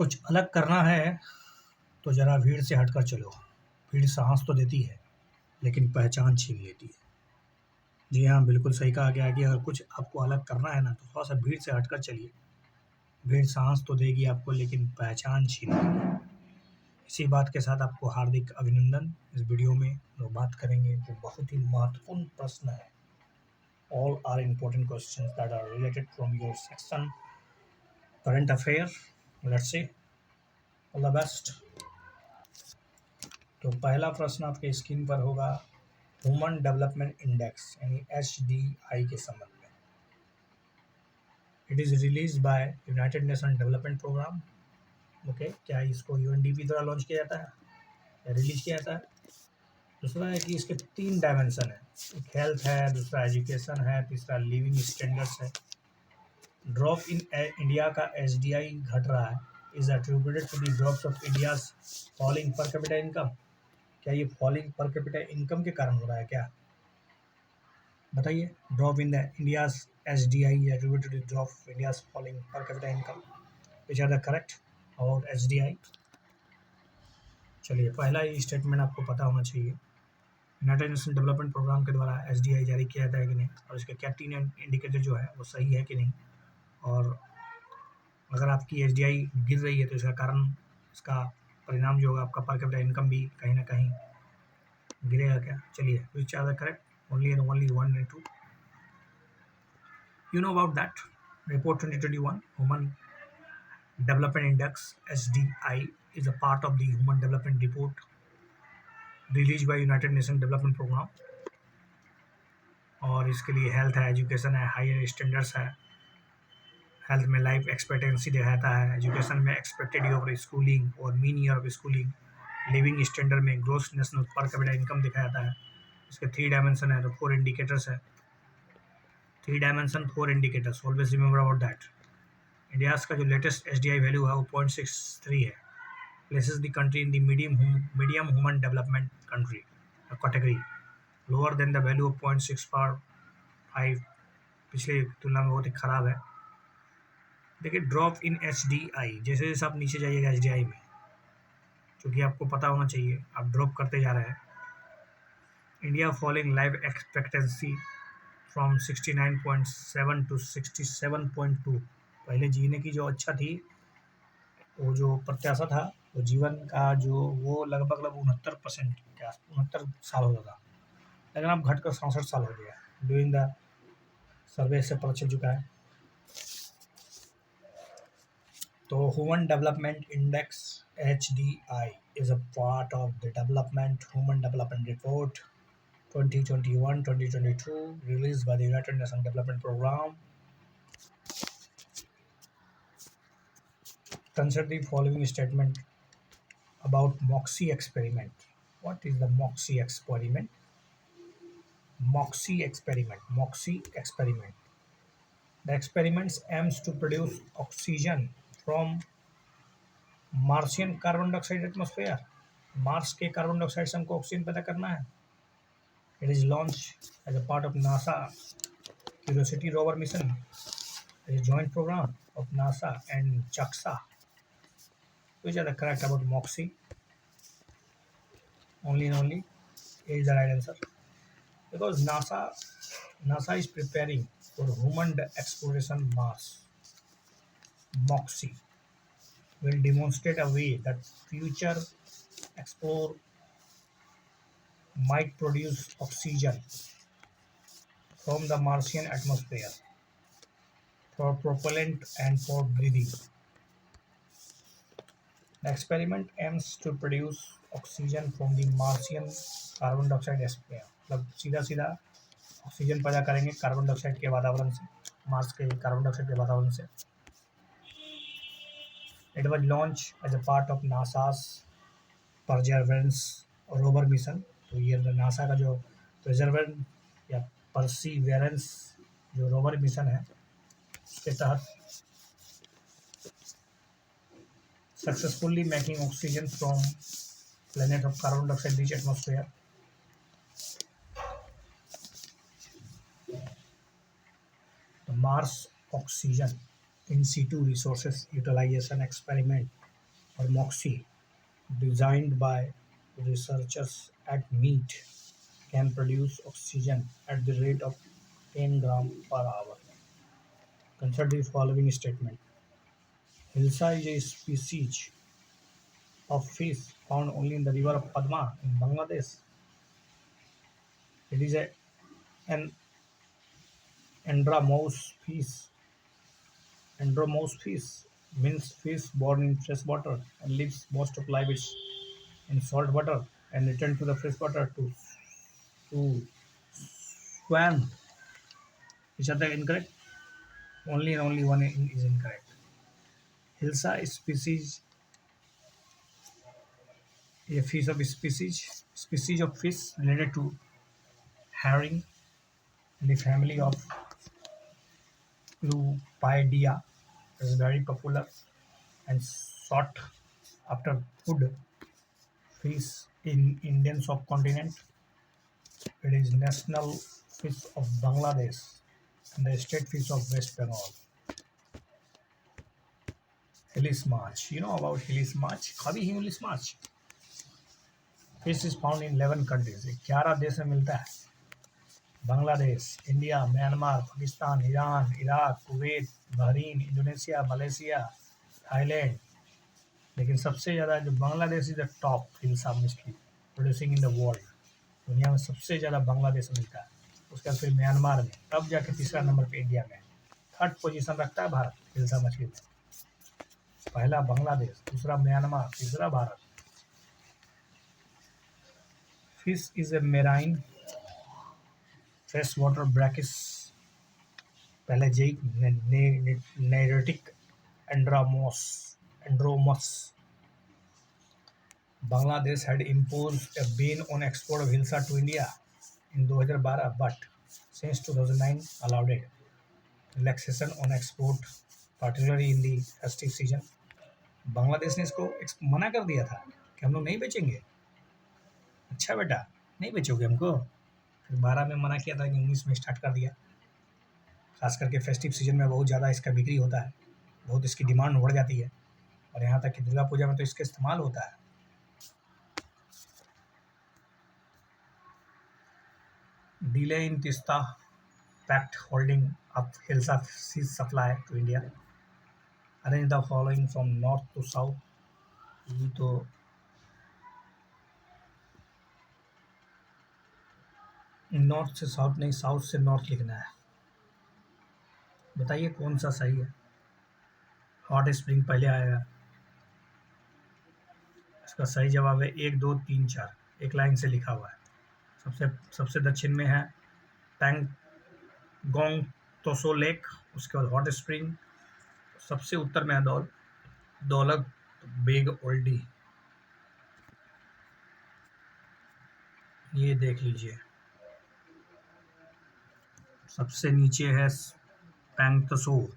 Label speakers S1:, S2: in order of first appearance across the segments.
S1: कुछ अलग करना है तो ज़रा भीड़ से हटकर चलो। भीड़ साहस तो देती है लेकिन पहचान छीन लेती है। जी हाँ, बिल्कुल सही कहा गया है कि अगर कुछ आपको अलग करना है ना तो थोड़ा-सा भीड़ से हटकर चलिए। भीड़ साहस तो देगी आपको लेकिन पहचान छीन लेगी। इसी बात के साथ आपको हार्दिक अभिनंदन। इस वीडियो में जो बात करेंगे वो बहुत ही महत्वपूर्ण प्रश्न है। All are important questions that are related from your section current affair. Let's see. All the best. तो पहला प्रश्न आपके स्क्रीन पर होगा ह्यूमन डेवलपमेंट इंडेक्स यानी HDI के संबंध में। It is release by United Nation development program. Okay, क्या इसको UNDP द्वारा लॉन्च किया जाता है या रिलीज किया जाता है? दूसरा है कि इसके 3 डायमेंशन है, एक हेल्थ है, दूसरा एजुकेशन है, तीसरा लिविंग स्टैंडर्ड्स है। ड्रॉप इन इंडिया का HDI घट रहा है is attributed to the drops of India's falling per capita income. क्या ये फॉलिंग पर कैपिटा इनकम के कारण हो रहा है क्या? बताइए। Drop in the India's HDI attributed to drop of India's falling per capita income, which are the correct about HDI। चलिए, पहला ही स्टेटमेंट आपको पता होना चाहिए। यूनाइटेड नेशन डेवलपमेंट प्रोग्राम के द्वारा HDI जारी किया जाता है कि नहीं, और इसके क्या 3 इंडिकेटर जो है वो सही है कि नहीं, और अगर आपकी HDI गिर रही है तो इसका कारण, इसका परिणाम जो होगा आपका पर कैपिटा इनकम भी कहीं ना कहीं गिरेगा क्या? चलिए, which are the correct, only and only 1 and 2. You know about that. Report 2021 Human Development Index HDI is a part of the Human Development Report released by United Nations Development Program. और इसके लिए health है, education है, higher standards है। Health में life expectancy दिखाता है, education में एक्सपेक्टेड ईयर ऑफ स्कूलिंग और mean year of schooling, living standard में gross national per capita income दिखाया जाता है। इसके 3 डायमेंशन है तो 4 इंडिकेटर्स है। 3 dimension 4 indicators, always remember about that. India's का जो लेटेस्ट HDI वैल्यू है वो 0.63 है, places the country in the medium human development country category, lower than the value of 0.65, पिछले तुलना में बहुत ही ख़राब है। देखिए, ड्रॉप इन HDI, जैसे जैसे आप नीचे जाइएगा HDI में, क्योंकि आपको पता होना चाहिए आप ड्रॉप करते जा रहे हैं। India falling life expectancy from 69.7 to 67.2। पहले जीने की जो अच्छा थी, वो जो प्रत्याशा था, वो जीवन का जो वो लगभग 69% क्या 69 साल होता था, लेकिन अब घटकर 67 साल हो गया। ड्यूरिंग द सर्वे से पता चल चुका है। तो human development index HDI is a part of the Human Development Report 2021-2022 released by the United Nations Development Program. Consider the following statement about MOXIE experiment. What is the MOXIE experiment? MOXIE experiment. The experiment aims to produce oxygen from Martian carbon dioxide atmosphere. Mars के carbon dioxide से हमको oxygen पैदा करना है। It is launched as a part of NASA Curiosity rover mission, a joint program of NASA and JAXA. Which are the correct about MOXIE? Only and only A is the right answer. Because NASA is preparing for human exploration Mars. MOXIE will demonstrate a way that future explore might produce oxygen from the Martian atmosphere for propellant and for breathing. The experiment aims to produce oxygen from the Martian carbon dioxide atmosphere. मतलब सीधा सीधा oxygen पैदा करेंगे carbon dioxide के वातावरण से, Mars के carbon dioxide के वातावरण से। It was launched as a part of NASA's Perseverance rover mission. तो ये नासा का जो परसेवरेंस या परसीवेरेंस जो रोवर मिशन है, उसके तहत successfully making oxygen from planet of carbon dioxide rich atmosphere. The Mars Oxygen In Situ Resources Utilization Experiment or MOXIE, designed by researchers at MIT, can produce oxygen at the rate of 10 grams per hour. Consider the following statement. Hilsa is a species of fish found only in the river of Padma in Bangladesh. It is an andromous fish. Andromous fish means fish born in fresh water and lives most of life is in salt water and return to the fresh water to swim. Which are the incorrect? Only one is incorrect. Hilsa species, a fish of species of fish related to herring in the family of Lupidia, is very popular and sought after food fish in Indian subcontinent. It is national fish of Bangladesh and the state fish of West Bengal. Hillis march. You know about Hillis march? कभी Hillis march. Fish is found in 11 countries. 11 देश में मिलता है. Bangladesh, India, Myanmar, Pakistan, Iran, Iraq, Kuwait, Bahrain, Indonesia, Malaysia, Thailand. लेकिन सबसे ज़्यादा जो Bangladesh is the top hilsa मछली प्रोड्यूसिंग इन द वर्ल्ड. दुनिया में सबसे ज़्यादा बांग्लादेश में मिलता है. उसके बाद फिर म्यांमार में, तब जाके तीसरा नंबर पे इंडिया में. थर्ड पोजीशन रखता है भारत हिल्सा मछली में. पहला बांग्लादेश, दूसरा म्यांमार, तीसरा Bharat. Fish is a marine fresh water brackish pelagic neritic andromous. Bangladesh had imposed a ban on export of hilsa to India in 2012, but since 2009 allowed it. Relaxation on export, particularly in the festive season. Bangladesh ने इसको मना कर दिया था कि हम लोग नहीं बेचेंगे. अच्छा बेटा, नहीं बेचोगे हमको. फिर 12 में मना किया था कि 19 में स्टार्ट कर दिया. खास करके फेस्टिव सीजन में बहुत ज़्यादा इसका बिक्री होता है, बहुत इसकी डिमांड बढ़ जाती है. और यहाँ तक कि दुर्गा पूजा में तो इसका इस्तेमाल होता है. Delay in Tista pact holding up Hilsa sea supply to India. Arrange the following from north to south. ये तो नॉर्थ से साउथ नहीं, साउथ से नॉर्थ लिखना है. बताइए कौन सा सही है. हॉट स्प्रिंग पहले आएगा. इसका सही जवाब है 1 2 3 4, एक लाइन से लिखा हुआ है. सबसे सबसे दक्षिण में है पैंगोंग तोसो लेक. उसके बाद हॉट स्प्रिंग. सबसे उत्तर में है दौलत बेग ओल्डी. ये देख लीजिए. सबसे नीचे है पैंगतसो,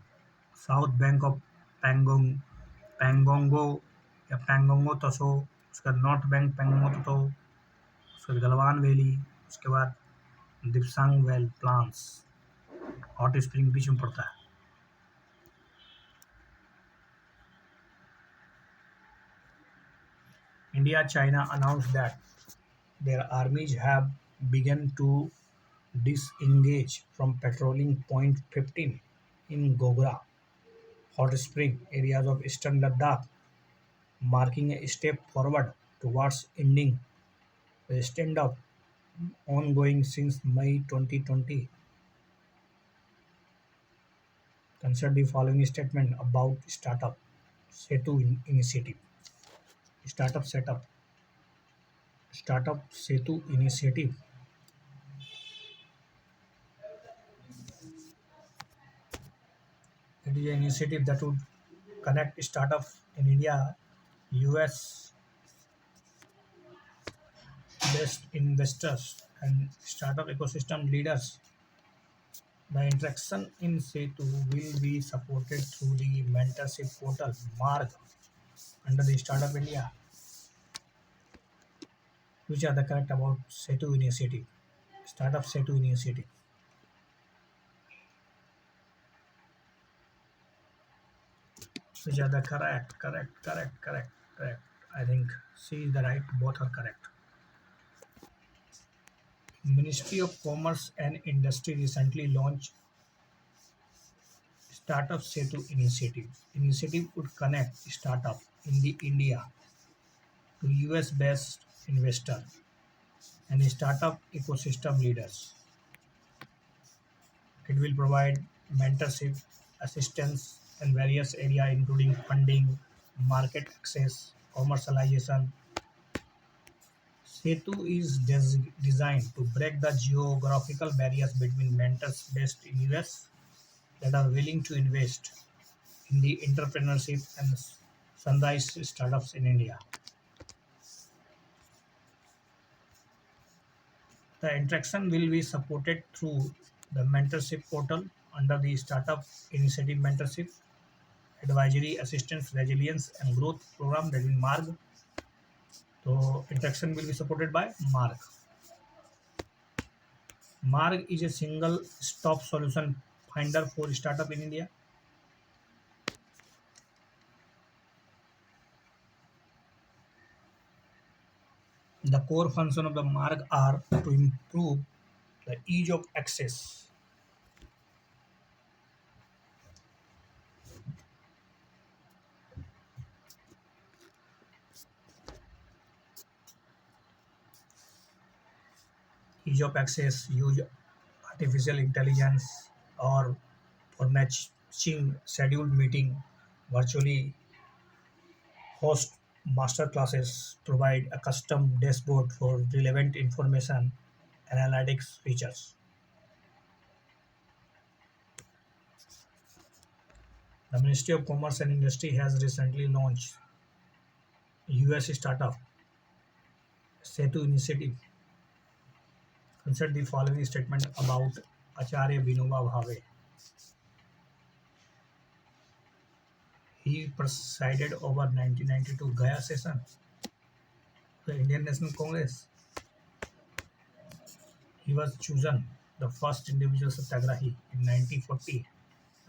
S1: साउथ बैंक ऑफ पैंगोंगो या पैंगोंगो तसो. उसके बाद नॉर्थ बैंक पैंगोंगो तसो. उसके बाद गलवान वैली. उसके बाद दिप्सांग वेल प्लांट्स. हॉट स्प्रिंग बीच में पड़ता है. India China announced that their armies have begun to disengage from patrolling Point 15 in Gogra hot spring areas of eastern Ladakh, marking a step forward towards ending the standoff ongoing since May 2020. Consider the following statement about startup Setu initiative. Startup Setu initiative. It is an initiative that would connect startups in India, US based investors and startup ecosystem leaders. The interaction in Setu will be supported through the mentorship portal Marg under the Startup India. Which are the correct about Setu initiative? Startup Setu initiative. Which are the correct. Correct. I think C is the right. Both are correct. Ministry of Commerce and Industry recently launched Startup Setu initiative. Initiative would connect startup in the India to US based investor and startup ecosystem leaders. It will provide mentorship, assistance in various areas including funding, market access, commercialization. Setu is designed to break the geographical barriers between mentors based in US that are willing to invest in the entrepreneurship and sunrise startups in India. The interaction will be supported through the mentorship portal under the Startup Initiative Mentorship, Advisory Assistance, Resilience and Growth Program, that is MARG. So interaction will be supported by MARG. MARG is a single stop solution finder for startup in India. The core function of the MARG are to improve the use artificial intelligence, or for matching scheduled meeting, virtually host master classes, provide a custom dashboard for relevant information, analytics features. The Ministry of Commerce and Industry has recently launched US startup Setu initiative. Consider the following statement about Acharya Vinoba Bhave. He presided over 1992 Gaya session, the Indian National Congress. He was chosen the first individual satyagrahi in 1940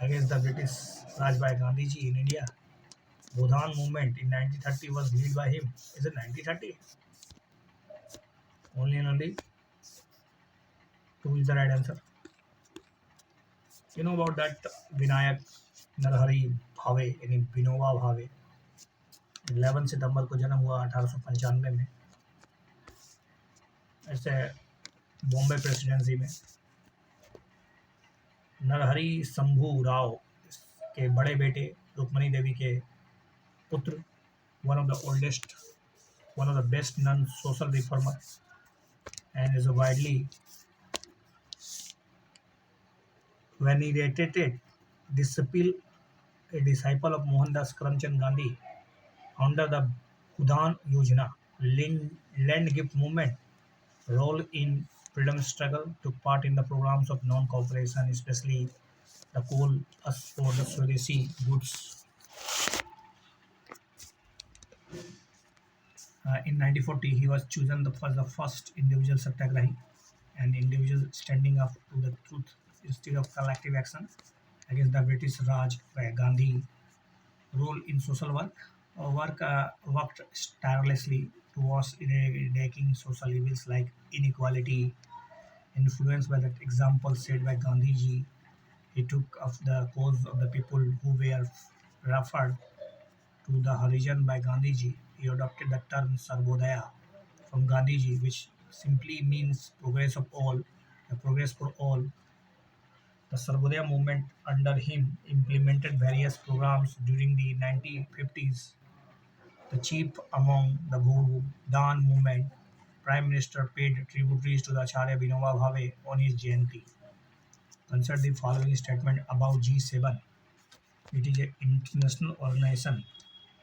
S1: against the British Raj by Gandhiji in India. Bodhan movement in 1930 was led by him. Is it 1930? Only and only two is the right answer. You know about that Vinayak Narhari Bhave यानी विनोबा भावे 11 सितंबर को जन्म हुआ 1895 में ऐसे Bombay presidency में। नरहरि शंभू राव के बड़े बेटे रुक्मणी देवी के पुत्र, one of the oldest, one of the best none social reformer and is a widely venerated disciple, a disciple of Mohandas Karamchand Gandhi, under the Udhan Yojana, land gift movement, role in freedom struggle, took part in the programs of non-cooperation, especially the call us for the Swadeshi goods. In 1940, he was chosen for the first individual satyagrahi, an individual standing up to the truth instead of collective action against the British Raj by Gandhi. Role in social worked tirelessly towards eradicating social evils like inequality, influenced by the example set by Gandhiji. He took up the cause of the people who were referred to the Harijan by Gandhiji. He adopted the term Sarvodaya from Gandhiji, which simply means progress of all, the progress for all. The Sarvodaya movement under him implemented various programs during the 1950s. The chief among the Bhudan movement, Prime Minister paid tributaries to the Acharya Vinoba Bhave on his Jayanti. Consider the following statement about G7. It is an international organization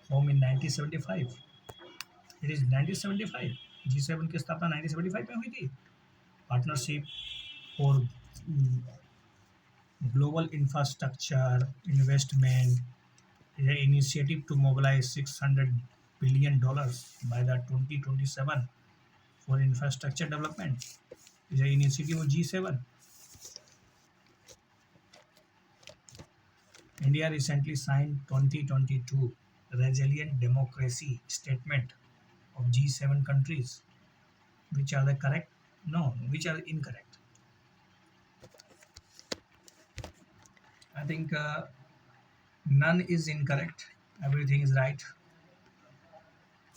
S1: formed in 1975. It is 1975. G7 की स्थापना 1975 में हुई थी. Partnership for global infrastructure investment is an initiative to mobilize $600 billion by the 2027 for infrastructure development. Is an initiative of G7. India recently signed 2022 resilient democracy statement of G7 countries. Which are the correct? No, which are incorrect? I think none is incorrect. Everything is right.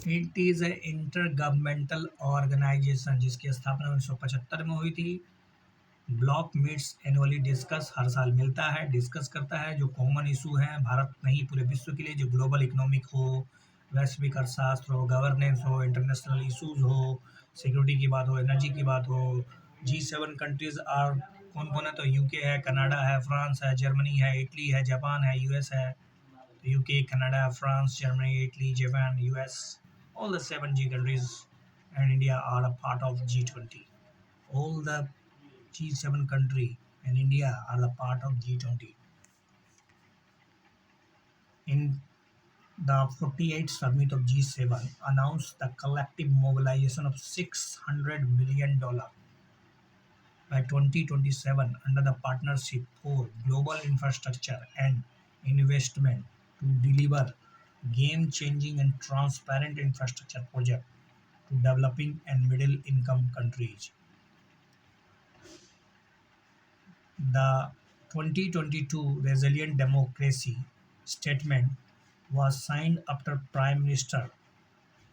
S1: It is a intergovernmental organization जिसकी स्थापना 1975 में हुई थी. Bloc meets annually discuss, हर साल मिलता है, discuss करता है जो कॉमन इशू हैं भारत नहीं पूरे विश्व के लिए, जो ग्लोबल इकोनॉमिक हो, वैश्विक अर्थशास्त्र हो, गवर्नेंस हो, इंटरनेशनल इशूज हो, सिक्योरिटी की बात हो, एनर्जी की बात हो. G7 कंट्रीज आर कौन कौन है? तो यूके है, कनाडा है, फ्रांस है, जर्मनी है, इटली है, जापान है, यूएस है. UK, Canada, France, Germany, Italy, Japan, US, all the 7 G countries and India are a part of G20. All the G7 country and India are the part of G20. In the 48th summit of G7 announced the collective mobilization of $600 billion by 2027 under the Partnership for Global Infrastructure and Investment to deliver game-changing and transparent infrastructure projects to developing and middle-income countries. The 2022 Resilient Democracy Statement was signed after Prime Minister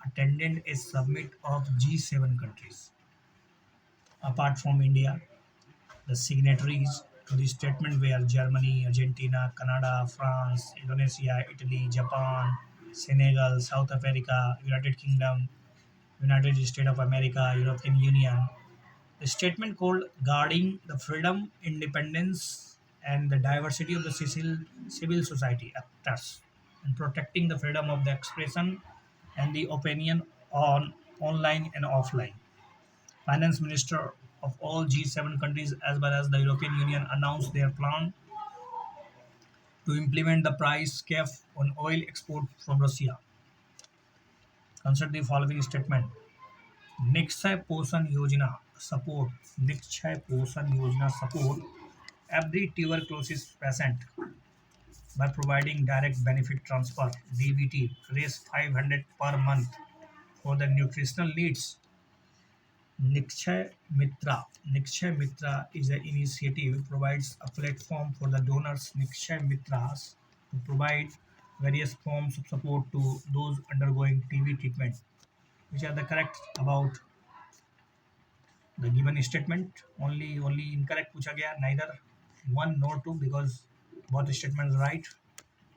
S1: attended a summit of G7 countries. Apart from India, the signatories to the statement were Germany, Argentina, Canada, France, Indonesia, Italy, Japan, Senegal, South Africa, United Kingdom, United States of America, European Union. The statement called guarding the freedom, independence, and the diversity of the civil society actors and protecting the freedom of the expression and the opinion on online and offline. Finance minister of all G7 countries as well as the European Union announced their plan to implement the price cap on oil export from Russia. Consider the following statement. Nikshay पोषण योजना support every tuberculosis patient by providing direct benefit transfer DBT raise 500 per month for the nutritional needs. Nikshay Mitra is an initiative provides a platform for the donors Nikshay Mitras to provide various forms of support to those undergoing TB treatment. Which are the correct about the given statement? Only incorrect पूछा गया, neither one nor two because both statements right.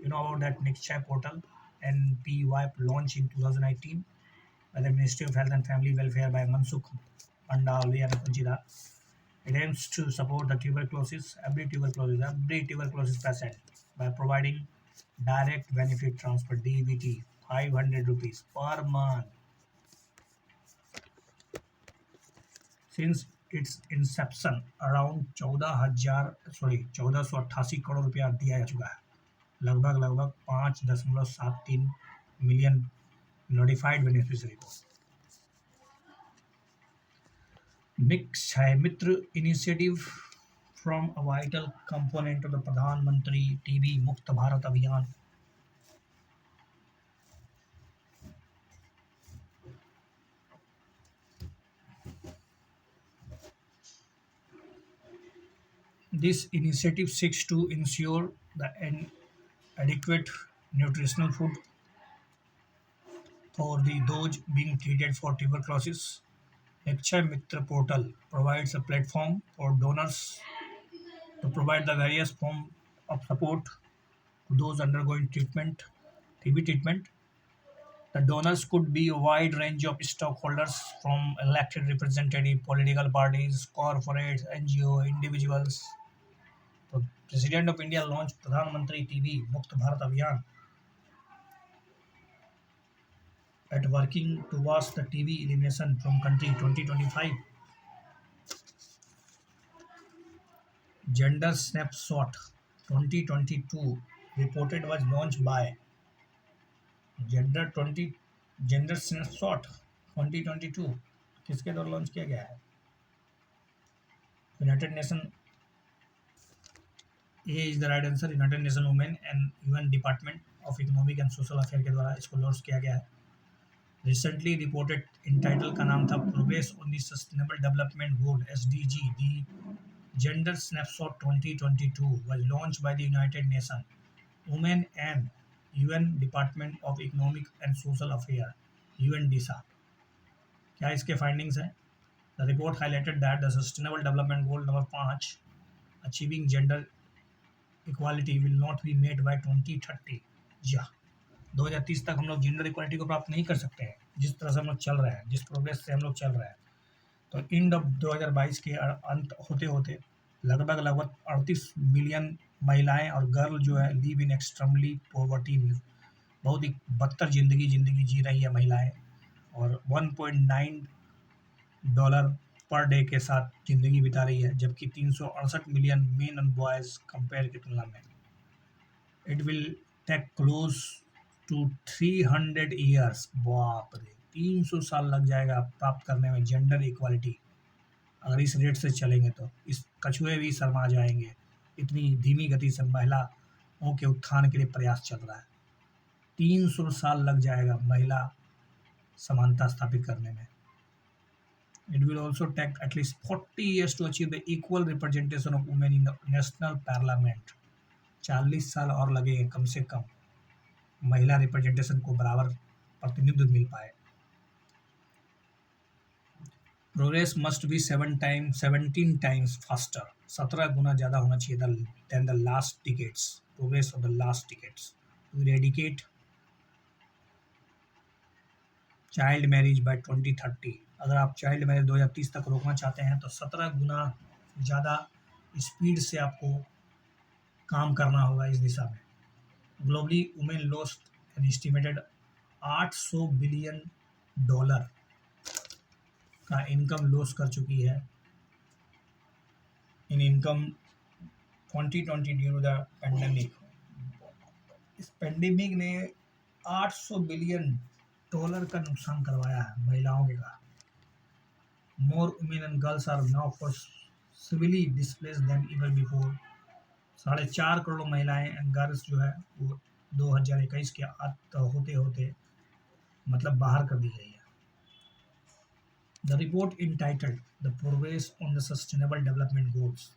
S1: You know about that Nikshay portal NPY launch in 2018 by the Ministry of Health and Family Welfare by Mansukh Pandal and Panchida. It aims to support the every tuberculosis patient by providing direct benefit transfer DBT 500 rupees per month. Since its inception, around 1488 crore रुपया दिया जा चुका है. लगभग 5.73 million notified beneficiary को. निक्षय मित्र initiative from a vital component of the प्रधानमंत्री TB मुक्त भारत अभियान. This initiative seeks to ensure the adequate nutritional food for those being treated for tuberculosis. Nikshay Mitra portal provides a platform for donors to provide the various forms of support to those undergoing TB treatment. The donors could be a wide range of stakeholders from elected representatives, political parties, corporates, NGO, individuals. The President of India launched Pradhan Mantri TB Mukt Bharat Abhiyan at working towards the TB elimination from country 2025. Gender Snapshot 2022 reported was launched by Gender Snapshot 2022 किसके द्वारा launch किया गया है? United nation. A is the right answer. United Nations Women and UN Department of economic and social affair के द्वारा इसको launch किया गया है। रिसेंटली रिपोर्टेड इन टाइटल का नाम था progress on the sustainable development goal SDG the gender snapshot 2022 was launched by the United Nation women and UN department of economic and social affair UNDESA. क्या इसके findings हैं? The report highlighted that the sustainable development goal number 5 achieving gender equality will not be made by 2030। या 2030 तक हम लोग gender equality को प्राप्त नहीं कर सकते हैं जिस तरह से हम लोग चल रहे हैं, जिस प्रोग्रेस से हम लोग चल रहे हैं। तो एंड ऑफ 2022 के अंत होते होते लगभग 38 मिलियन महिलाएं और गर्ल जो है लिव इन एक्सट्रीमली पॉवर्टी, बहुत ही बदतर जिंदगी जी रही है महिलाएं, और $1.9 पर डे के साथ ज़िंदगी बिता रही है, जबकि 368 million men and boys compare की तुलना में। It will take close to 300 years, बाप रे 300 साल लग जाएगा प्राप्त करने में जेंडर इक्वालिटी। अगर इस रेट से चलेंगे तो इस कछुए भी शर्मा जाएंगे, इतनी धीमी गति से महिलाओं के उत्थान के लिए प्रयास चल रहा है। 300 साल लग जाएगा महिला समानता स्थापित करने में। It will also take at least 40 years to achieve the equal representation of women in the national parliament. 40 साल और लगेंगे कम से कम महिला रिप्रेजेंटेशन को बराबर प्रतिनिधित्व मिल पाए। Progress must be 17 times faster, 17 गुना ज़्यादा होना चाहिए than the last decades, progress of the last decades, to eradicate child marriage by 2030। अगर आप चाइल्ड मैरिज 2030 तक रोकना चाहते हैं तो 17 गुना ज़्यादा स्पीड से आपको काम करना होगा इस दिशा में। Globally women lost an estimated $800 billion का इनकम लॉस कर चुकी है in income 2020 due to the pandemic. इस पेंडेमिक ने $800 बिलियन का नुकसान करवाया है महिलाओं के का। More women and girls are now forcefully displaced than ever before. 4.5 crore महिलाएं एंड गर्ल्स जो है वो 2021 के अंत होते होते मतलब बाहर कर दी गई है। The report entitled the progress on the sustainable development goals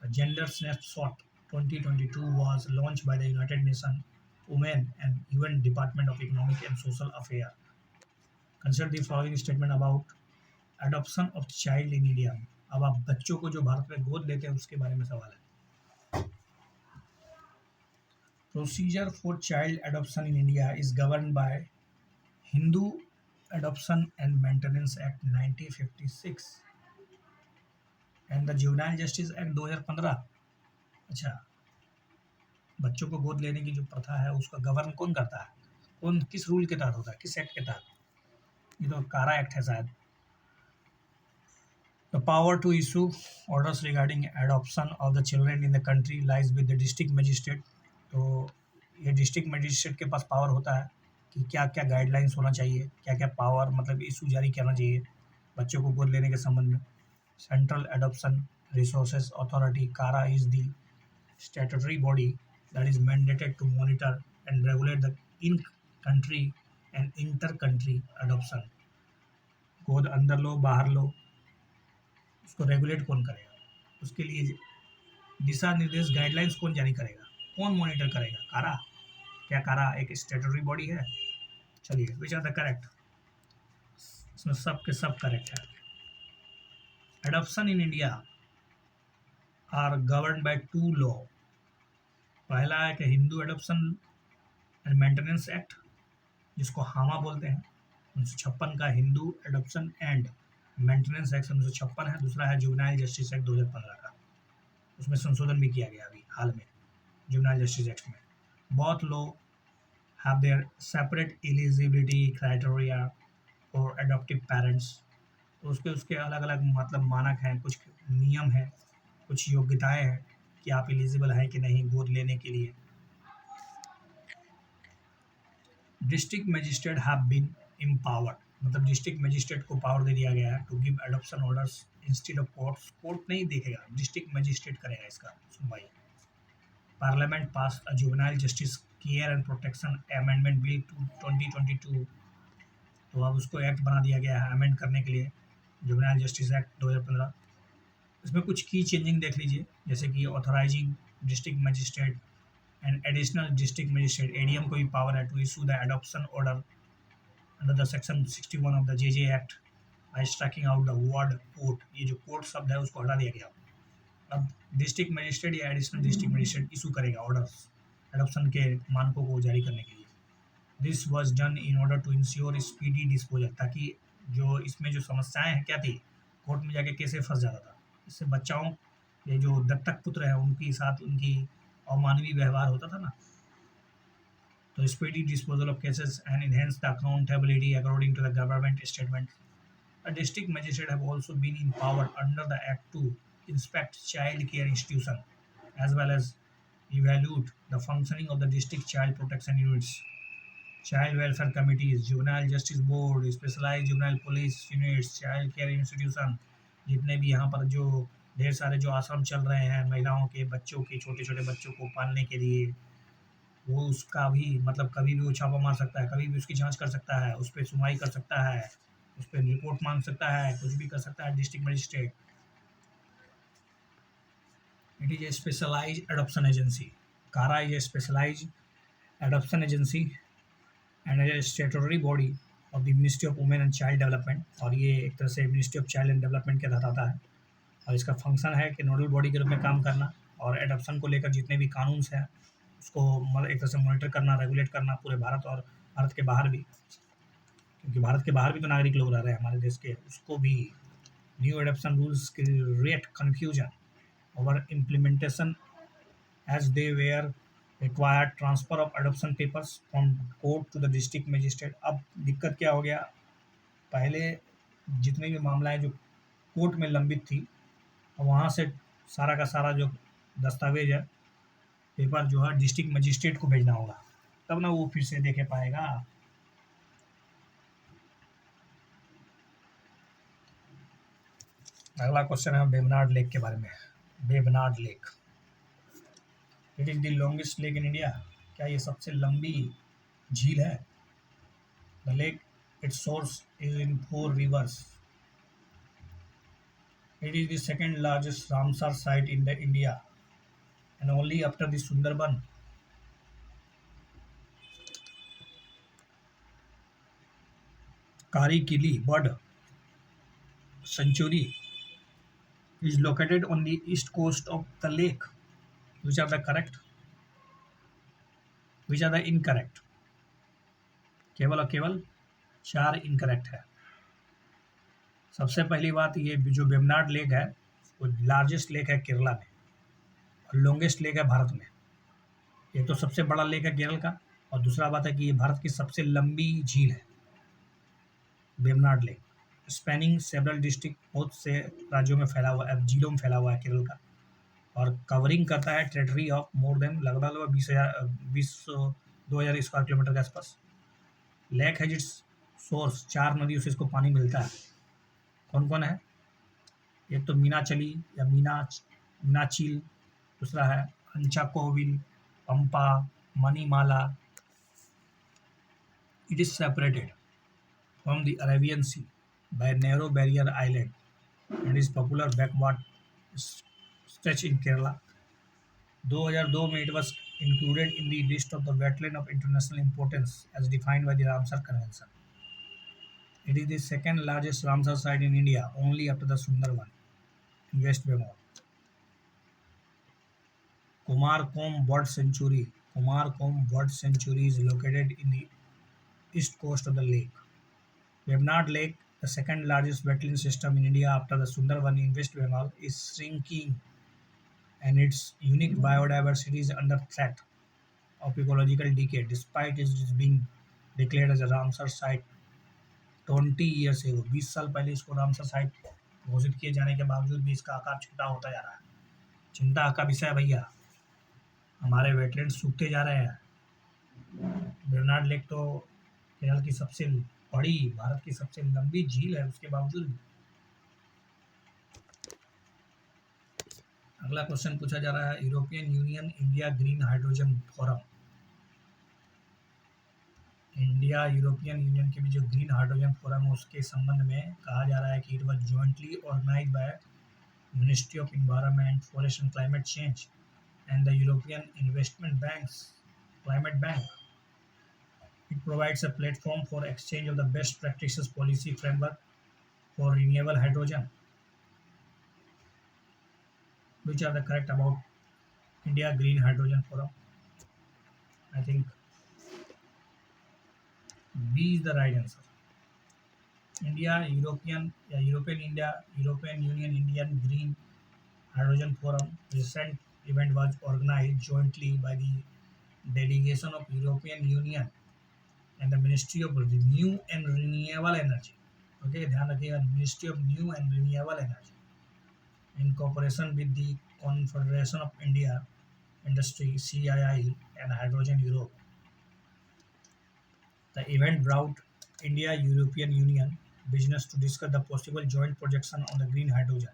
S1: the gender snapshot 2022 was launched by the United Nations Women and UN Department of Economic and Social Affairs. Consider the following statement about adoption of child in India. अब आप बच्चों को जो भारत में गोद लेते हैं उसके बारे में सवाल है। Procedure for child adoption in India is governed by Hindu Adoption and Maintenance Act 1956 and the Juvenile Justice Act 2015। अच्छा, बच्चों को गोद लेने की जो प्रथा है उसका गवर्न कौन करता है, कौन किस रूल के तहत होता है, किस एक्ट के तहत? ये तो कारा एक्ट है शायद। The power to issue orders regarding adoption of the children in the country lies with the district magistrate. तो ये डिस्ट्रिक्ट मजिस्ट्रेट के पास पावर होता है कि क्या क्या गाइडलाइंस होना चाहिए, क्या क्या पावर मतलब इशू जारी करना चाहिए बच्चों को गोद लेने के संबंध में। सेंट्रल एडॉप्शन रिसोर्सेज अथॉरिटी कारा is the statutory body that is mandated to monitor and regulate the in-country and inter-country adoption। गोद अंदर लो बाहर लो, उसको रेगुलेट कौन करेगा, उसके लिए दिशा निर्देश गाइडलाइंस कौन जारी करेगा, कौन मॉनिटर करेगा? कारा। क्या कारा एक स्टैट्यूटरी बॉडी है? चलिए, विच आर द करेक्ट, इसमें सब के सब करेक्ट है। Adoption in India are govern by 2 law. पहला है कि Hindu adoption and maintenance act जिसको हामा बोलते हैं 1956 का, Hindu adoption and maintenance act 1956 है। दूसरा है जुवेनाइल जस्टिस एक्ट 2015 का, उसमें संशोधन भी किया गया अभी हाल में जुवेनाइल जस्टिस एक्ट में। Both law have their separate eligibility criteria for adaptive parents. तो उसके अलग अलग मतलब मानक हैं, कुछ नियम हैं, कुछ योग्यताएं हैं कि आप एलिजिबल हैं कि नहीं गोद लेने के लिए। District magistrate have been empowered, मतलब डिस्ट्रिक्ट मजिस्ट्रेट को पावर दे दिया गया है to give adoption orders instead of courts. Court नहीं देखेगा, डिस्ट्रिक्ट मजिस्ट्रेट करेगा इसका सुनवाई। Parliament pass a juvenile justice care and protection amendment bill 2022, तो अब उसको एक्ट बना दिया गया है अमेंड करने के लिए, जुवेनाइल जस्टिस एक्ट 2015। इसमें कुछ की चेंजिंग देख लीजिए, जैसे कि authorising district magistrate and additional district magistrate ADM को भी पावर है to issue the adoption order under the section 61 of the JJ act by striking out the word court. ये जो कोर्ट शब्द है उसको हटा दिया गया। अब डिस्ट्रिक्ट मजिस्ट्रेट या एडिशनल डिस्ट्रिक्ट मजिस्ट्रेट इशू करेगा ऑर्डर्स एडॉप्शन के मानकों को जारी करने के लिए। This was done in order to ensure speedy disposal, ताकि जो इसमें जो समस्याएं हैं क्या थी, कोर्ट में जाके कैसे फंस जाता था, इससे बच्चाओं ये जो दत्तक पुत्र हैं उनके साथ उनकी अमानवीय व्यवहार होता था ना। तो speedy disposal of cases and enhance the accountability according to the government statement. A district magistrate have also been empowered under the Act to inspect child care institution as well as evaluate the functioning of the district child protection units, child welfare committees, juvenile justice board, specialized juvenile police units, child care institution। जितने भी यहाँ पर जो ढेर सारे जो आश्रम चल रहे हैं महिलाओं के बच्चों के छोटे छोटे बच्चों को पालने के लिए, वो उसका भी मतलब कभी भी वो छापा मार सकता है, कभी भी उसकी जांच कर सकता है, उस पर सुनवाई कर सकता है, उस पर रिपोर्ट मांग सकता है, कुछ भी कर सकता है district magistrate. It is a specialised adoption agency. CARA is a specialised adoption agency and a statutory body of the ministry of women and child development, और ये एक तरह से ministry of child and development के तहत आता है। और इसका फंक्शन है कि नोडल बॉडी के रूप में काम करना और एडॉप्शन को लेकर जितने भी कानून हैं उसको मतलब एक तरह से मॉनिटर करना, रेगुलेट करना पूरे भारत और भारत के बाहर भी, क्योंकि भारत के बाहर भी तो नागरिक लोग रह रहे हैं हमारे देश के, उसको भी new adoption rules create confusion over implementation as they were required transfer of adoption papers from court to the district magistrate. अब दिक्कत क्या हो गया, पहले जितने भी मामलाएं जो कोर्ट में लंबित थी वहाँ से सारा का सारा जो दस्तावेज है पेपर जो है डिस्ट्रिक्ट मजिस्ट्रेट को भेजना होगा, तब ना वो फिर से देखे पाएगा। अगला क्वेश्चन है वेबनाड लेक के बारे में। Vembanad lake, it is the longest lake in India. क्या ये सबसे लंबी झील है? The lake its source is in 4 rivers। It is the second largest Ramsar site in the India and only after the Sundarban। Kari Kili bird sanctuary is located on the east coast of the lake। Which are the correct? Which are the incorrect? केवल और केवल 4 incorrect है। सबसे पहली बात, ये जो Vembanad lake है वो लार्जेस्ट लेक है केरला में और लॉन्गेस्ट लेक है भारत में। एक तो सबसे बड़ा लेक है केरल का, और दूसरा बात है कि ये भारत की सबसे लंबी झील है Vembanad lake, spanning several district, बहुत से राज्यों में फैला हुआ है, जिलों में फैला हुआ है केरल का, और कवरिंग करता है टेरिटरी ऑफ मोर देन लगभग 20,000 स्क्वायर किलोमीटर के आसपास। लेक है जिट्स सोर्स, 4 नदियों से इसको पानी मिलता है। कौन कौन है? एक तो मीनाचली या मीनाचिल, दूसरा है Achankovil, Pampa, Manimala. It is separated from the Arabian sea by narrow barrier island and is popular backwater stretch in Kerala. 2002 में it was included in the list of the wetland of international importance as defined by the Ramsar Convention. It is the second largest Ramsar site in India, only after the Sundarban in West Bengal. Kumarkom Bird Sanctuary. Kumarkom Bird Sanctuary is located in the east coast of the lake. Vebanad Lake, the second largest wetland system in India after the Sundarban in West Bengal, is shrinking and its unique biodiversity is under threat of ecological decay despite its being declared as a Ramsar site 20 years ago। 20 साल पहले इसको Ramsar site घोषित किए जाने के बावजूद भी इसका आकार छोटा होता जा रहा है। चिंता का विषय है भैया, हमारे वेटलैंड सूखते जा रहे हैं। वेबनाड लेक तो केरल की सबसे बड़ी, भारत की सबसे लंबी झील है, उसके बावजूद। अगला क्वेश्चन पूछा जा रहा है, European union India green hydrogen forum India European union के बीच जो ग्रीन हाइड्रोजन फोरम है उसके संबंध में कहा जा रहा है कि it was jointly organise by ministry of environment forest and climate change and the European Investment Bank's Climate Bank. It provides a platform for exchange of the best practices policy framework for renewable hydrogen. Which are the correct about India Green Hydrogen Forum? I think B is the right answer. European Union Indian Green Hydrogen Forum recent event was organized jointly by the delegation of European Union and the Ministry of New and Renewable Energy. Okay, ध्यान रखिएगा, Ministry of New and Renewable Energy in cooperation with the Confederation of India Industry (CII) and Hydrogen Europe. The event brought India European Union business to discuss the possible joint projection on the green hydrogen.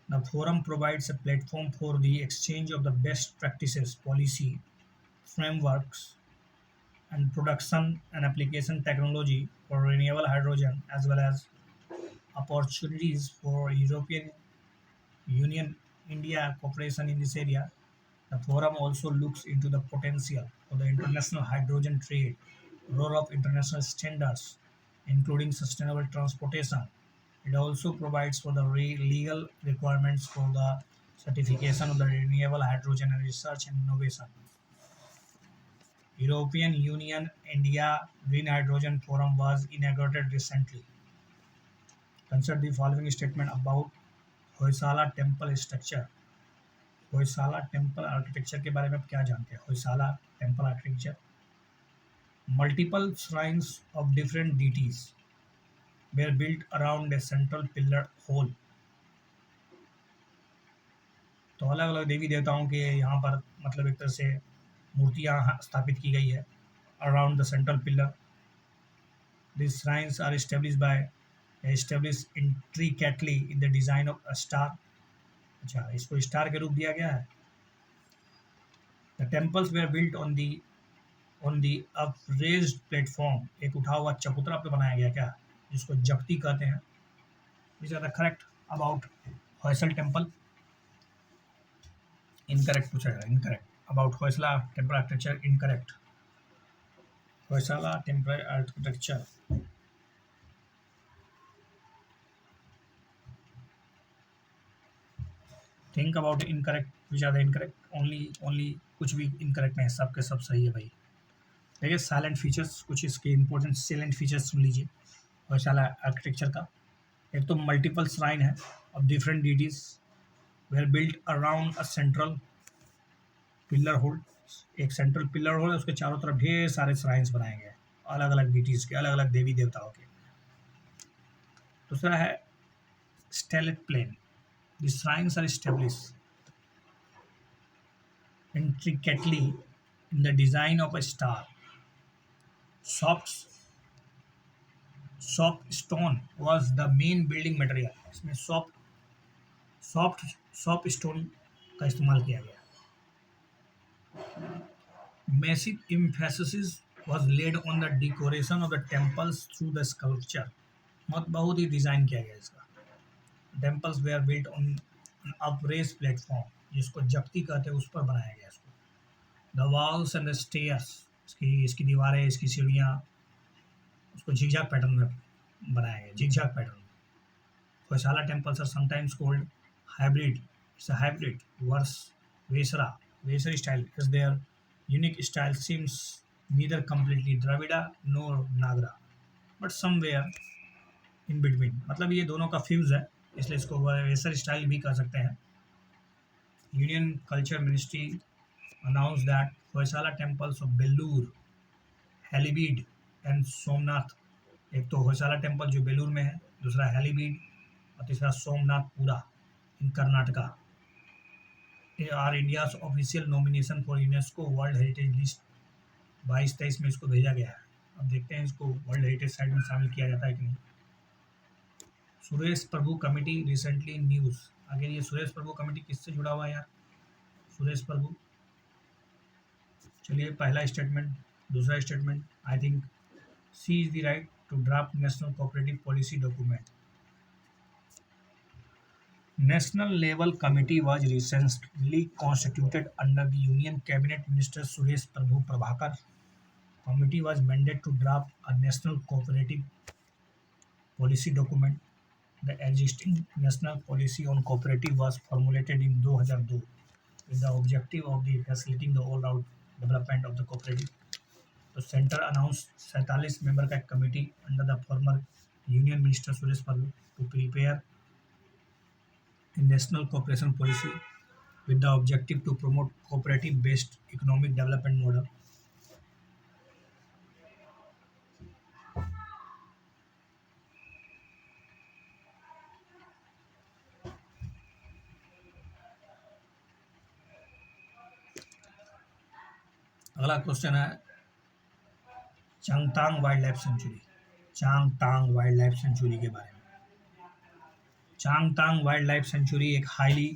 S1: The forum provides a platform for the exchange of the best practices, policy, frameworks, and production and application technology for renewable hydrogen, as well as opportunities for European Union India cooperation in this area. The forum also looks into the potential for the international hydrogen trade, role of international standards, including sustainable transportation. It also provides for the legal requirements for the certification of the renewable hydrogen and research and innovation. European Union India Green Hydrogen Forum was inaugurated recently. Consider the following statement about Hoysala temple structure. Hoysala temple architecture के बारे में आप क्या जानते हैं? Hoysala temple architecture, multiple shrines of different deities were built around a central pillar hall. तो अलग अलग देवी देवताओं के यहाँ पर मतलब एक तरह से मूर्तियाँ स्थापित की गई है around the central pillar. This shrines are established intricately in the design of a star. अच्छा, इसको स्टार के रूप दिया गया है. The temples were built on the upraised platform. एक उठा हुआ चबूतरा पे बनाया गया क्या, जिसको जगती कहते हैं. These are the correct about Hoysala temple. Incorrect पूछा गया, incorrect about Hoysala temple architecture, incorrect. Hoysala temple architecture. Think about incorrect, which are the incorrect. Only कुछ भी इनकरेक्ट नहीं, सब के सब सही है भाई. देखिए साइलेंट फीचर्स, कुछ इसके इंपॉर्टेंट साइलेंट फीचर्स सुन लीजिए होयसाला आर्किटेक्चर का. एक तो मल्टीपल श्राइन है of different deities were built around a central pillar hall. एक सेंट्रल पिलर होल है, उसके चारों तरफ ढेर सारे श्राइन्स बनाए गए अलग अलग डीटीज के, अलग अलग देवी देवताओं के. दूसरा है stellate plan. The shrines are established intricately in the design of a star. Soft stone was the main building material. इसमें soft stone का इस्तेमाल किया गया. Massive emphasis was laid on the decoration of the temples through the sculpture. बहुत ही design किया गया इसका. Temples were built on a raised platform, जिसको जगती कहते हैं, उस पर बनाया गया इसको. The walls and the stairs, इसकी दीवारें, इसकी सीढ़ियाँ, उसको झिकझैक पैटर्न में बनाया गया, zigzag pattern. Hoysala temples are sometimes called hybrid. It's a hybrid वर्स Vesara style is their unique style seems neither completely Dravida nor Nagara but somewhere in between. मतलब ये दोनों का फ्यूज है, इसलिए इसको वेसर स्टाइल भी कह सकते हैं. Union culture ministry announce that Hoysala temples of Belur, Halebid and Somnath. एक तो होयसाला टेम्पल जो बेलूर में है, दूसरा हेलीबीड और तीसरा Somanathapura in Karnataka are India's official nomination for UNESCO world heritage list. 22-23 में इसको भेजा गया है. अब देखते हैं इसको वर्ल्ड हेरिटेज साइट में शामिल किया जाता है कि नहीं. सुरेश प्रभु कमेटी रिसेंटली न्यूज़. आगे ये सुरेश प्रभु कमेटी किससे जुड़ा हुआ है यार? सुरेश प्रभु चलिए पहला स्टेटमेंट, दूसरा statement, I think C is the right to draft national cooperative policy document. National level committee was recently constituted under the Union Cabinet Minister Suresh Prabhu Prabhakar. Committee was mandated to draft a national cooperative policy document. The existing national policy on cooperative was formulated in 2002 with the objective of the facilitating the all-round development of the cooperative. The center announced 47 member का committee under the former Union Minister Suresh Prabhu to prepare a national cooperation policy with the objective to promote cooperative-based economic development model. अगला question है Changthang wildlife sanctuary. Changthang wildlife sanctuary के बारे में. Changthang wildlife sanctuary एक highly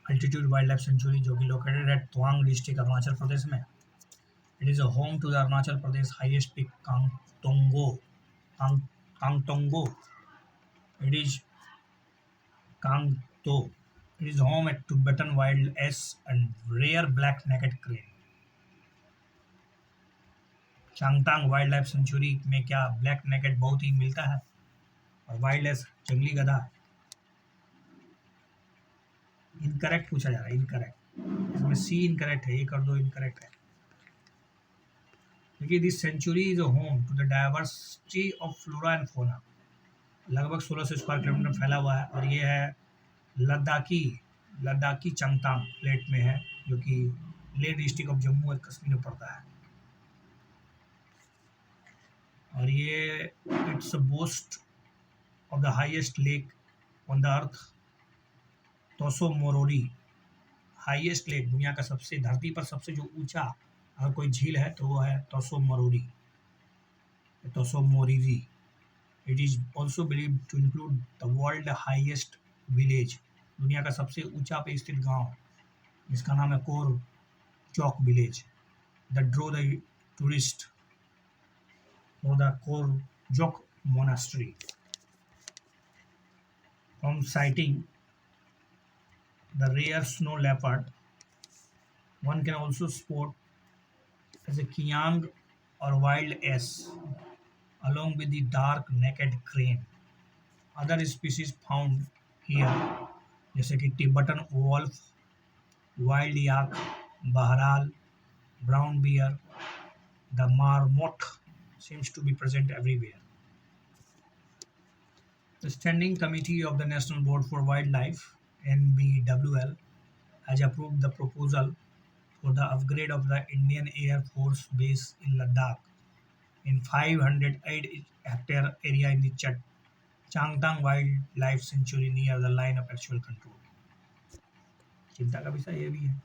S1: altitude wildlife sanctuary जो कि located at Tawang district Arunachal Pradesh में. It is a home to the Arunachal Pradesh highest peak कांगतोंगो. It is Kangto. It is home at Tibetan wild ass and rare black naked crane. Changthang wildlife sanctuary में क्या black naked बहुत ही मिलता है और वाइल्ड एस जंगली गधा. इनकरेक्ट पूछा जा रहा है, इनकरेक्ट. इसमें सी इनकरेक्ट है, एक और दो इनकरेक्ट है. देखिए this sanctuary is a home to the diversity of flora and fauna. लगभग 1600 स्क्वायर किलोमीटर में फैला हुआ है और ये है लद्दाखी चांगतांग प्लेट में है जो कि Leh district of Jammu and Kashmir में पड़ता है. और ये its boast of the highest lake on the earth. Tso Moriri highest lake, दुनिया का सबसे, धरती पर सबसे जो ऊंचा अगर कोई झील है तो वो है Tso Moriri, Tso Moriri. It is also believe to include the world highest village, दुनिया का सबसे ऊंचा पे स्थित गांव जिसका नाम है Korjok village. The draw the tourist for the Korjok monastery. From sighting the rare snow leopard, one can also spot as a kiang or wild ass along with the dark naked crane. Other species found here जैसे कि Tibetan wolf, wild yak, बहराल, brown bear, the marmot seems to be present everywhere. The Standing Committee of the National Board for Wildlife (NBWL) has approved the proposal for the upgrade of the Indian Air Force Base in Ladakh in 508-hectare area in the Changtang Wildlife Sanctuary near the line of actual control. चिंता का विषय ये भी है.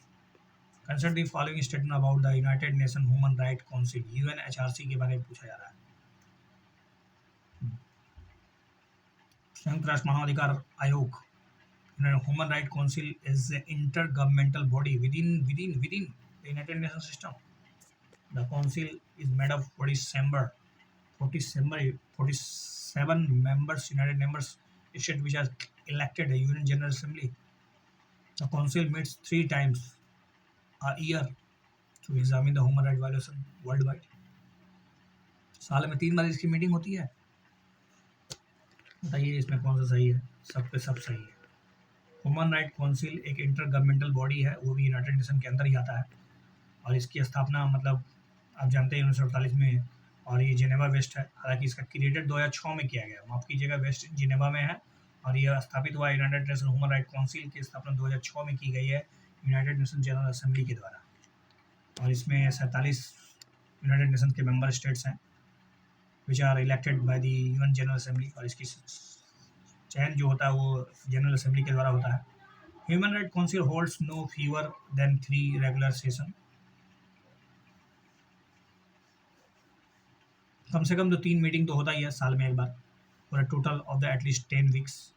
S1: Consider the following statement about the United Nations Human Rights Council UNHRC के बारे में पूछा जा रहा है. संयुक्त राष्ट्र मानवाधिकार आयोग Human Rights Council is an intergovernmental body within the United Nations system. The council is made of 47 members, United members states which are elected a UN General Assembly. The council meets 3 times a year to examine the human rights violation worldwide. साल में 3 बार इसकी meeting होती है. बताइए इसमें कौन सा सही है? सब पे सब सही है. ह्यूमन राइट काउंसिल एक इंटर गवर्नमेंटल बॉडी है, वो भी यूनाइटेड नेशन के अंदर ही आता है और इसकी स्थापना मतलब आप जानते हैं 1948 में, और ये जिनेवा वेस्ट है. हालांकि इसका क्रिएटेड 2006 में किया गया, माफ़ कीजिएगा, वेस्ट जिनेवा में है और ये स्थापित हुआ United nation human right council की स्थापना 2006 में की गई है यूनाइटेड नेशन जनरल असेंबली के द्वारा. और इसमें 47 यूनाइटेड नेशन के मेंबर स्टेट्स हैं which are elected by the UN General Assembly और इसकी चयन जो होता है वो जनरल असेंबली के द्वारा होता है. Human right council holds no fewer than 3 regular session. कम से कम तो 3 मीटिंग तो होता ही है साल में एक बार for a total of the at least 10 weeks.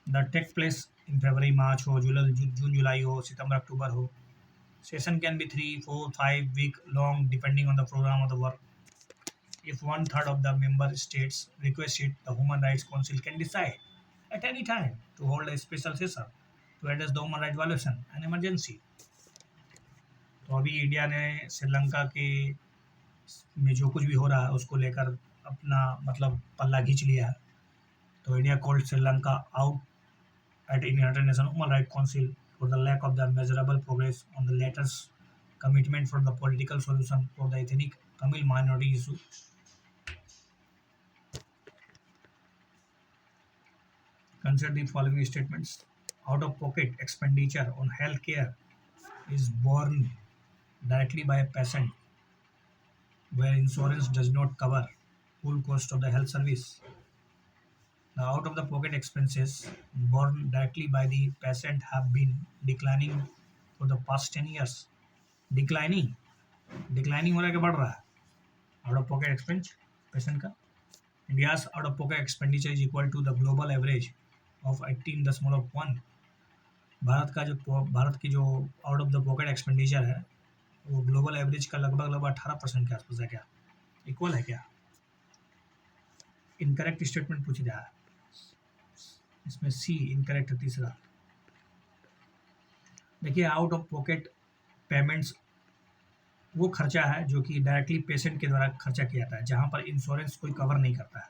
S1: The take place in फरवरी मार्च हो, जून जुलाई हो, सितंबर अक्टूबर हो. Session can be 3, 4, 5 week long depending on the program of the work. If one third of the member states request it, the Human Rights Council can decide at any time to hold a special session to address the human rights violation and emergency. तो अभी India ने श्रीलंका के में जो कुछ भी हो रहा है उसको लेकर अपना मतलब पल्ला खींच लिया है. तो India called Sri Lanka out at International Human Rights Council for the lack of the measurable progress on the latter's commitment for the political solution for the ethnic Tamil minority issue. Consider the following statements. Out-of-pocket expenditure on health care is borne directly by a patient where insurance does not cover full cost of the health service. The out-of-the-pocket expenses borne directly by the patient have been declining for the past 10 years. Declining हो रहा है कि बढ़ रहा है? Out-of-pocket expense patient का. India's out-of-pocket expenditure is equal to the global average of 18.1. Bharat की जो out-of-the-pocket expenditure है वो ग्लोबल एवरेज का लगभग 18% के आसपास है. क्या इक्वल है क्या? इनकरेक्ट स्टेटमेंट पूछ रहा है इसमें. सी इनकरेक्ट है तीसरा. देखिए आउट ऑफ पॉकेट पेमेंट्स वो खर्चा है जो कि डायरेक्टली पेशेंट के द्वारा खर्चा किया जाता है जहां पर इंश्योरेंस कोई कवर नहीं करता है.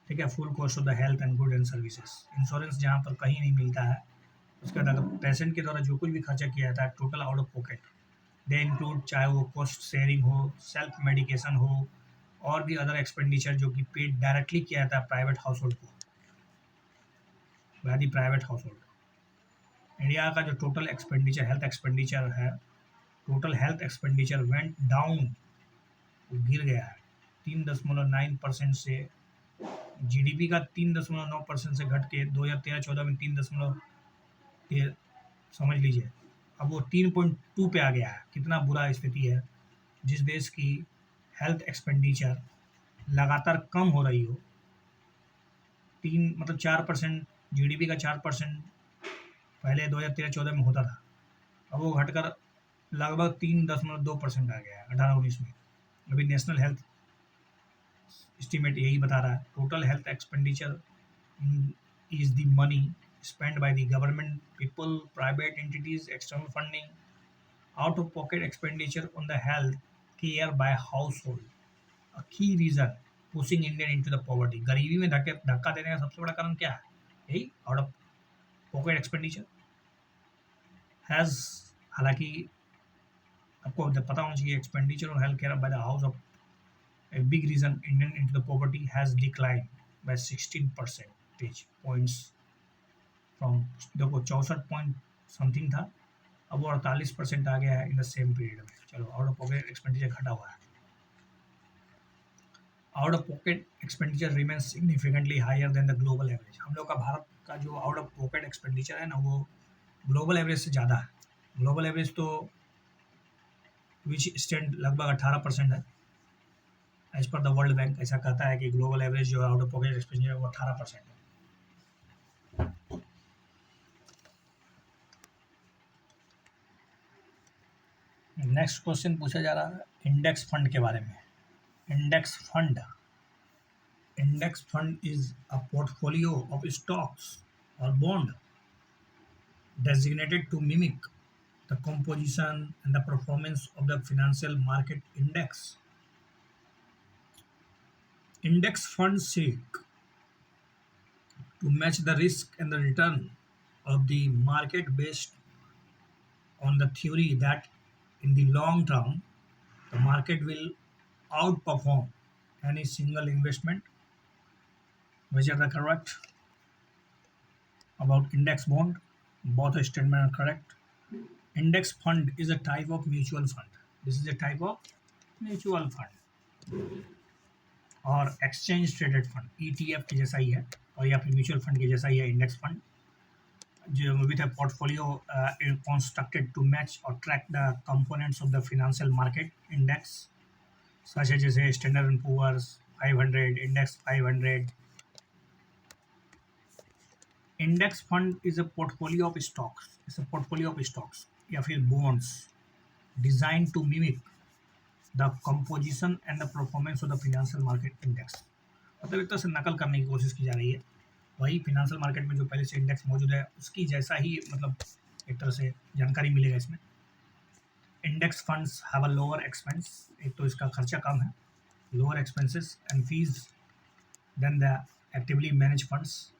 S1: ठीक है. Full cost of the health and good and services. Insurance जहां पर कहीं नहीं मिलता है उसके बाद अगर पेशेंट के द्वारा जो कुछ भी खर्चा किया जाता है total out of pocket they include, चाहे वो कॉस्ट शेयरिंग हो, सेल्फ मेडिकेशन हो और भी अदर एक्सपेंडिचर जो कि पेड डायरेक्टली किया जाता है प्राइवेट हाउस होल्ड को by the private house hold. India का जो टोटल एक्सपेंडिचर हेल्थ एक्सपेंडिचर है, total health expenditure went down, गिर गया है 3.9% से. जीडीपी का 3.9% से घट के 2013-14 में 3 समझ लीजिए अब वो 3.2 पे आ गया है. कितना बुरा स्थिति है. जिस देश की हेल्थ एक्सपेंडिचर लगातार कम हो रही हो, 4%, जीडीपी का 4% पहले 2013-14 में होता था, अब वो घटकर लगभग 3.2% आ गया है 18-19 में. अभी नेशनल हेल्थ एस्टीमेट यही बता रहा है. Total health expenditure is the money spent by the government, people, private entities, external funding, out-of-pocket expenditure on the health care by household. A key reason pushing Indian into the poverty. गरीबी में धक्का देने का सबसे बड़ा कारण क्या है? यही out-of-pocket expenditure has, हालांकि आपको पता होना चाहिए expenditure on health care by the house of a big reason Indian into the poverty has declined by 16 percentage points. From देखो 64 पॉइंट समथिंग था, अब वो 48% आ गया है इन द सेम पीरियड में. चलो आउट ऑफ पॉकेट एक्सपेंडिचर घटा हुआ है. Out of pocket expenditure remains significantly higher than the global average. हम लोग का भारत का जो आउट ऑफ पॉकेट एक्सपेंडिचर है ना वो ग्लोबल एवरेज से ज़्यादा है. ग्लोबल एवरेज तो विच स्टैंड लगभग 18% है. As per the world bank ऐसा कहता है कि ग्लोबल एवरेज जो आउट ऑफ पॉकेट एक्सपेंडिचर है वो 18% है. नेक्स्ट क्वेश्चन पूछा जा रहा है इंडेक्स फंड के बारे में. Index fund is a portfolio of stocks और bond designated to mimic the composition and the performance of the financial market index. Index funds seek to match the risk and the return of the market based on the theory that in the long term the market will outperform any single investment. Which are the correct? About index bond, both statements are correct. Index fund is a type of mutual fund. This is a type of mutual fund और exchange traded fund ETF के जैसा ही है और या फिर mutual fund के जैसा ही है. Index fund with a portfolio constructed to match or track the components of the financial market index such as जैसे Standard and Poor's 500, Index 500. Index fund is a portfolio of stocks. It's a portfolio of stocks. या फिर bonds design to mimic the composition and the performance of the financial market index. मतलब एक तरह से नकल करने की कोशिश की जा रही है, वही फिनेंशियल मार्केट में जो पहले से इंडेक्स मौजूद है उसकी जैसा ही मतलब एक तरह से जानकारी मिलेगा इसमें। Index funds have a lower expense, एक तो इसका खर्चा कम है, lower expenses and fees than the actively manage funds.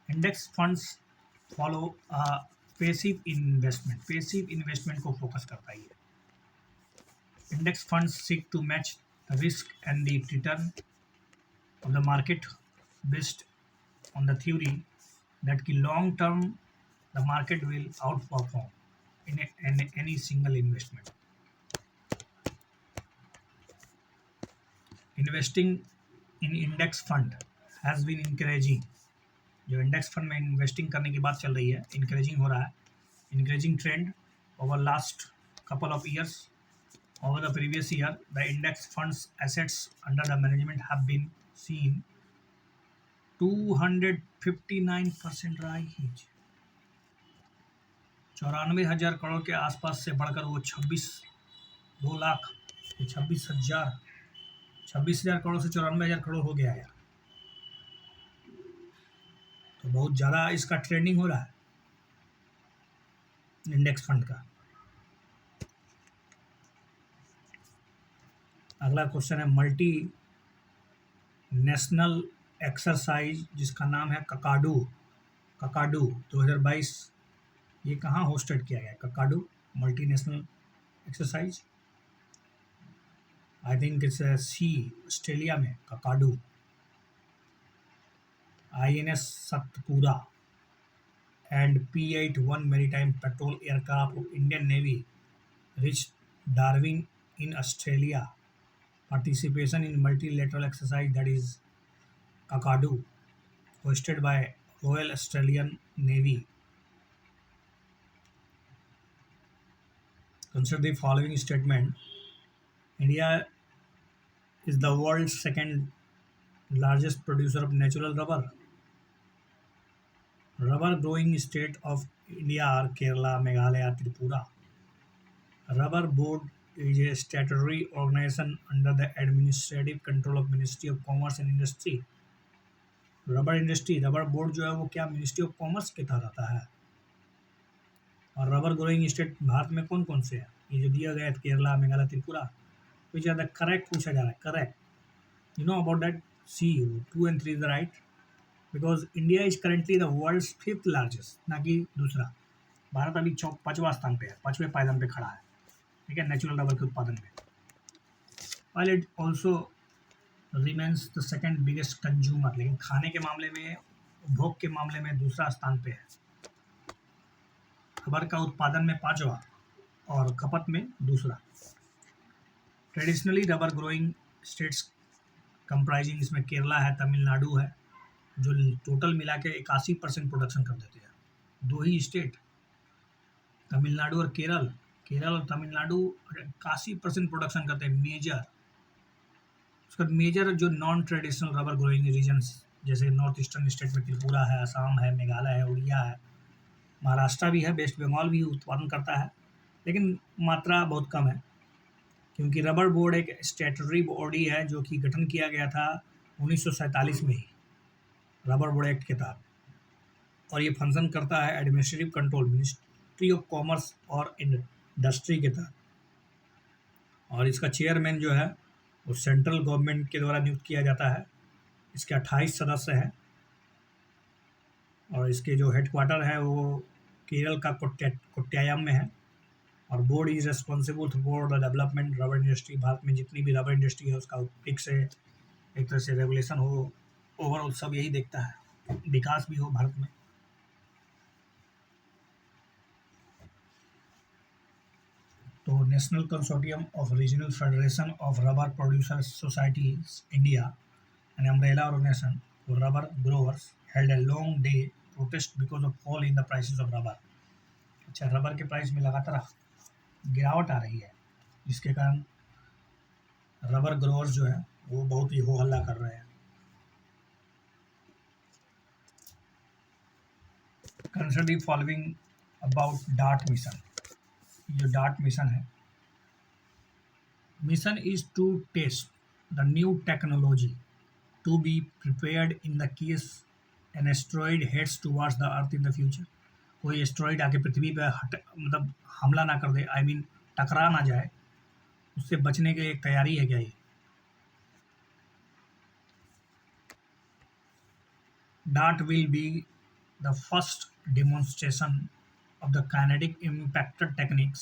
S1: Index funds follow passive investment, passive investment को फोकस करता है ये। Index funds seek to match the risk and the return of the market based on the theory that ki long term the market will outperform in any single investment. Investing in index fund has been encouraging, जो index fund में investing करने की बात चल रही है encouraging हो रहा है, encouraging trend over last couple of years. Over the previous year the index funds assets under the management have been seen 259% rise, 94,000 crore के आसपास से बढ़कर वो 26,000 करोड़ से 94,000 करोड़ हो गया यार। तो बहुत ज़्यादा इसका ट्रेंडिंग हो रहा है इंडेक्स फंड का। अगला क्वेश्चन है मल्टी नेशनल एक्सरसाइज जिसका नाम है ककाडू। ककाडू 2022 ये कहाँ होस्टेड किया गया? Kakadu multinational exercise, I think it's C Australia में। Kakadu INS Satpura and P-81 maritime patrol aircraft of Indian navy reach Darwin in Australia, participation in multilateral exercise that is Kakadu hosted by Royal Australian Navy. Consider the following statement: India is the world's second largest producer of natural rubber. Rubber growing state of India are Kerala, Meghalaya, Tripura. Rubber board is a statutory organization under the administrative control of Ministry of Commerce and Industry. Rubber industry, rubber board जो है वो क्या ministry of commerce के तहत आता है। और rubber growing state Bharat में कौन कौन से है ये जो दिया गया है? Kerala, Meghalaya, Tripura. Which are the correct पूछा जा रहा है, correct. You know about that? C 2 and 3 is the right, because India is currently the world's 5th largest, ना कि दूसरा। भारत अभी 5वां स्थान पे है, 5वें पायदान पे खड़ा है, ठीक है, नेचुरल रबर के उत्पादन में। while it also remains the second biggest consumer, लेकिन खाने के मामले में, उपभोग के मामले में दूसरा स्थान पे है। रबर का उत्पादन में 5वां और खपत में दूसरा। Traditionally rubber growing states comprising, इसमें केरला है, तमिलनाडु है, जो टोटल मिला के 81% प्रोडक्शन कर देते हैं। 2 ही स्टेट, तमिलनाडु और केरल। केरल और तमिलनाडु 81% प्रोडक्शन करते हैं मेजर। उसके बाद मेजर जो non traditional rubber growing regions जैसे नॉर्थ ईस्टर्न स्टेट में त्रिपुरा है, असम है, मेघालय है, उड़िया है, महाराष्ट्र भी है, वेस्ट बंगाल भी उत्पादन करता है, लेकिन मात्रा बहुत कम है। क्योंकि रबर बोर्ड एक स्टैट्यूटरी बॉडी है जो कि गठन किया गया था 1947 में ही रबर बोर्ड एक्ट के तहत, और ये फंक्शन करता है administrative control ministry of commerce और इंडस्ट्री के तहत। और इसका चेयरमैन जो है वो सेंट्रल गवर्नमेंट के द्वारा नियुक्त किया जाता है। इसके 28 सदस्य हैं और इसके जो हेडक्वार्टर है वो केरल का कोट्टायम में है। और board is responsible for the development rubber industry. Bharat में जितनी भी रबर इंडस्ट्री है उसका ठीक से एक तरह से रेगुलेशन हो, ओवरऑल सब यही देखता है, विकास भी हो भारत में। तो national consortium of regional federation of rubber producers societies India, an umbrella organization for rubber growers, held a long day protest because of fall in the prices of rubber. अच्छा, रबर के प्राइस में लगातार गिरावट आ रही है, जिसके कारण rubber growers जो है वो बहुत ही हो हल्ला कर रहे हैं। Consider the following about DART mission. जो डार्ट मिशन है, mission is to test the new technology to be prepared in the case an asteroid heads towards the earth in the future. कोई एस्ट्रॉइड आके पृथ्वी पे मतलब हमला ना कर दे, आई मीन टकरा ना जाए, उससे बचने के लिए एक तैयारी है क्या ये? Dart will be the first demonstration of the kinetic impact techniques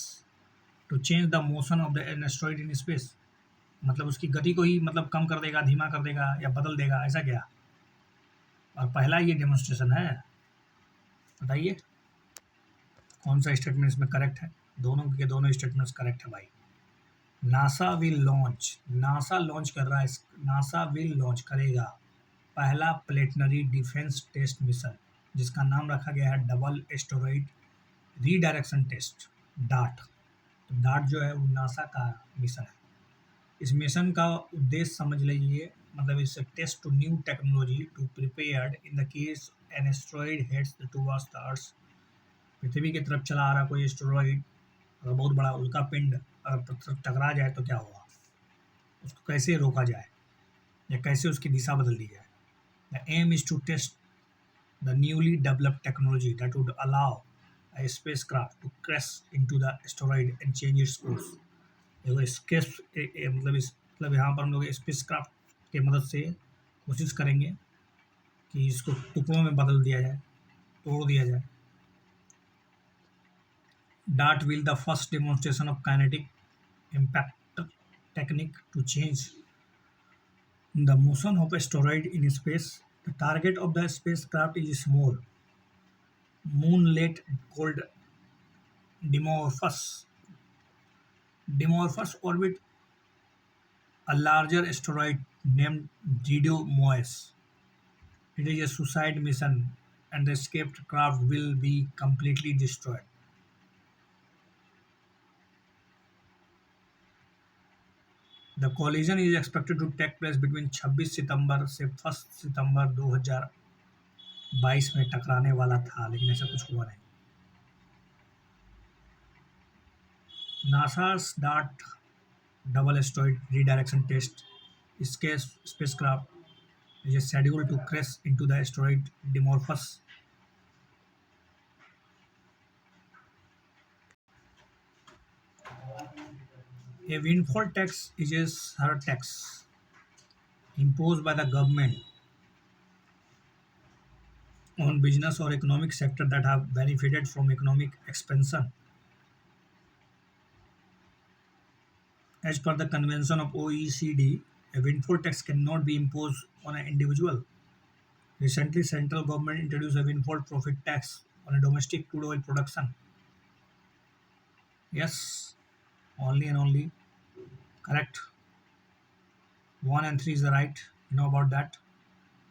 S1: to change the motion of the asteroid in space। मतलब उसकी गति को ही मतलब कम कर देगा, धीमा कर देगा या बदल देगा, ऐसा क्या? और पहला ये डेमोन्स्ट्रेशन है। बताइए कौन सा स्टेटमेंट इसमें करेक्ट है? दोनों के दोनों स्टेटमेंट्स करेक्ट है भाई। NASA will launch, NASA launch कर रहा है, नासा विल लॉन्च करेगा पहला प्लेटनरी डिफेंस टेस्ट मिशन, जिसका नाम रखा गया है double asteroid redirection test, DART. तो डार्ट जो है वो नासा का मिशन है। इस मिशन का उद्देश्य समझ लीजिए, मतलब इस test to new technology to prepared in the case an asteroid heads towards the earth. पृथ्वी की तरफ चला आ रहा कोई एस्ट्रॉइड, अगर बहुत बड़ा उल्का पिंड अगर टकरा जाए तो क्या होगा, उसको कैसे रोका जाए या कैसे उसकी दिशा बदल दी जाए। The aim is to test the newly developed technology that would allow a spacecraft to crash into the asteroid and change its course। देखो स्केप मतलब यहाँ पर हम लोग स्पेसक्राफ्ट के मदद से कोशिश करेंगे कि इसको टुकड़ों में बदल दिया जाए, तोड़ दिया जाए। DART will the first demonstration of kinetic impact technique to change the motion of asteroid in space. The target of the spacecraft is small moonlet called Dimorphos orbit a larger asteroid named Didymos। It is a suicide mission and the escaped craft will be completely destroyed। The collision is expected to take place between 26 सितंबर से 1 सितंबर 2022 में टकराने वाला था, लेकिन ऐसा कुछ हुआ नहीं। NASA's DART double asteroid redirection test spacecraft is scheduled to crash into the asteroid Dimorphos। A windfall tax is a surtax imposed by the government on business or economic sector that have benefited from economic expansion। As per the convention of OECD, a windfall tax cannot be imposed on an individual। Recently, central government introduced a windfall profit tax on a domestic crude oil production। Yes, only and only correct. 1 and 3 is the right. You know about that.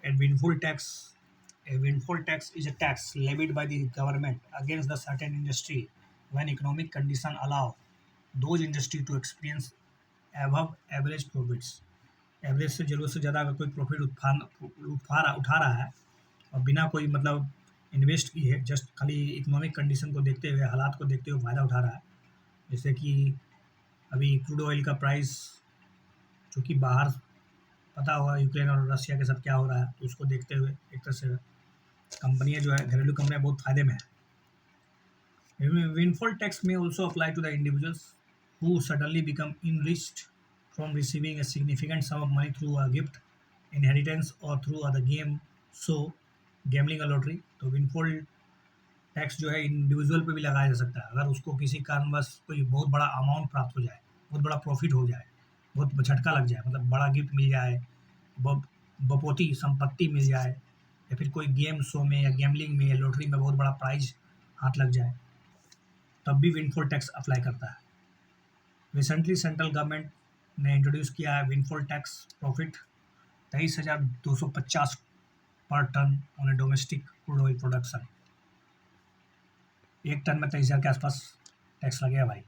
S1: A windfall tax is a tax levied by the government against the certain industry when economic conditions allow those industry to experience above average profits। Average से जरूरत से ज़्यादा अगर कोई profit उठा रहा है और बिना कोई मतलब इन्वेस्ट किए, जस्ट खाली इकोनॉमिक कंडीशन को देखते हुए, हालात को देखते हुए फ़ायदा उठा रहा है। जैसे कि अभी क्रूड ऑयल का प्राइस, चूँकि बाहर पता होगा यूक्रेन और रशिया के साथ क्या हो रहा है, तो उसको देखते हुए एक तरह से कंपनियाँ जो है, घरेलू कंपनियाँ बहुत फ़ायदे में है। विंडफॉल टैक्स में also apply to the individuals who suddenly become enriched from receiving a significant sum of money through a gift, inheritance or through other game show, gambling or lottery। तो विंडफॉल टैक्स जो है individual पे भी लगाया जा सकता है। अगर उसको किसी कारणवश कोई बहुत बड़ा अमाउंट प्राप्त हो जाए, बहुत बड़ा प्रॉफिट हो जाए, बहुत झटका लग जाए, मतलब बड़ा गिफ्ट मिल जाए, बपोती संपत्ति मिल जाए, या फिर कोई गेम शो में या गैम्बलिंग में या लॉटरी में बहुत बड़ा प्राइज हाथ लग जाए, तब भी विंडफॉल टैक्स अप्लाई करता है। रिसेंटली सेंट्रल गवर्नमेंट ने इंट्रोड्यूस किया है विंडफॉल टैक्स प्रॉफिट 23,250 पर ton on a domestic crude oil production. 1 ton में 23,000 के आसपास टैक्स लगेगा भाई।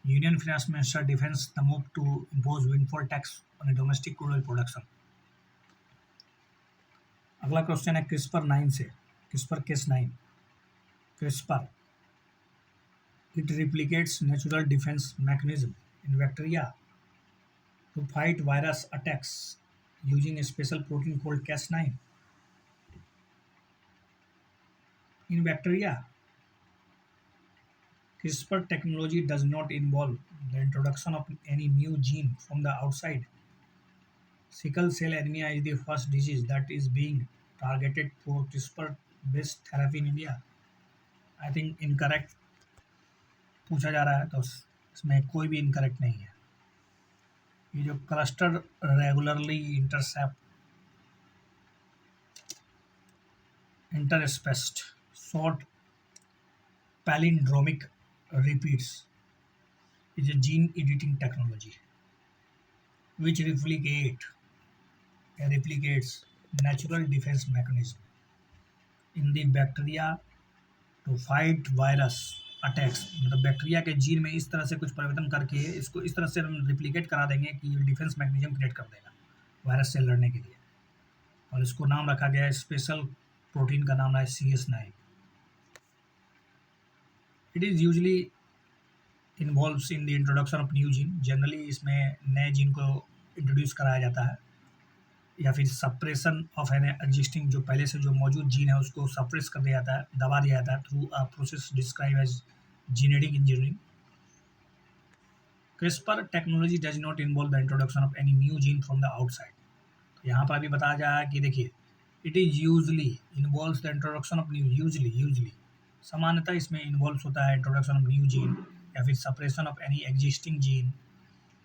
S1: Union finance minister defence the move to impose windfall tax on a domestic crude oil production. अगला क्वेश्चन है क्रिस्पर 9 से, CRISPR Cas 9। CRISPR It replicates natural defense mechanism in bacteria to fight virus attacks using a special protein called Cas9. In bacteria, CRISPR technology does not involve the introduction of any new gene from the outside. Sickle cell anemia is the first disease that is being targeted for CRISPR-based therapy in India. I think incorrect पूछा जा रहा है तो इसमें कोई भी incorrect नहीं है. ये जो cluster regularly interspaced short palindromic repeats is a gene editing technology which replicates natural defense mechanism in the bacteria to fight virus attacks. मतलब बैक्टीरिया के जीन में इस तरह से कुछ परिवर्तन करके इसको इस तरह से हम रिप्लिकेट करा देंगे कि ये डिफेंस मैकेनिज्म क्रिएट कर देगा वायरस से लड़ने के लिए. और इसको नाम रखा गया है, स्पेशल प्रोटीन का नाम है CS9. It is usually involves in the introduction of new gene. Generally इसमें नए जीन को इंट्रोड्यूस कराया जाता है या फिर सप्रेशन ऑफ एन एग्जिस्टिंग, जो पहले से जो मौजूद जीन है उसको सप्रेस कर दिया जाता है, दबा दिया जाता है through a process describe as genetic engineering. CRISPR technology does not involve the introduction of any new gene from the outside. तो यहाँ पर अभी बताया जा रहा है कि देखिए, it is usually involves the introduction of new, usually सामान्यतः इसमें इन्वॉल्व होता है इंट्रोडक्शन ऑफ न्यू जीन या फिर suppression of any existing gene.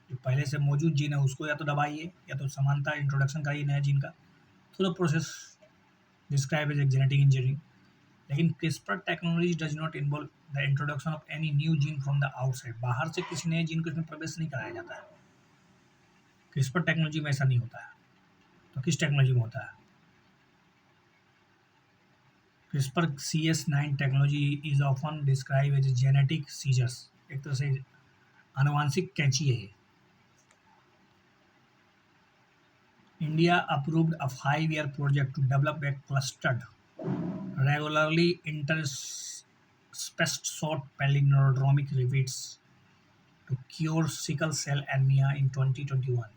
S1: जो पहले से मौजूद जीन है उसको या तो दबाइए या तो समानता इंट्रोडक्शन कराइए नया जीन का through the process describe as genetic engineering. लेकिन CRISPR technology does not involve the introduction of any new gene from the outside. बाहर से किसी नए जीन को इसमें प्रवेश नहीं कराया जाता है. क्रिस्पर टेक्नोलॉजी में ऐसा नहीं होता है. तो किस टेक्नोलॉजी में होता है? CRISPR CS9 technology is often describe as genetic scissors. एक तरह से आनुवांशिक कैंची है ये. India approved a 5-year project to develop a clustered, regularly interspaced short palindromic repeats to cure sickle cell anemia in 2021.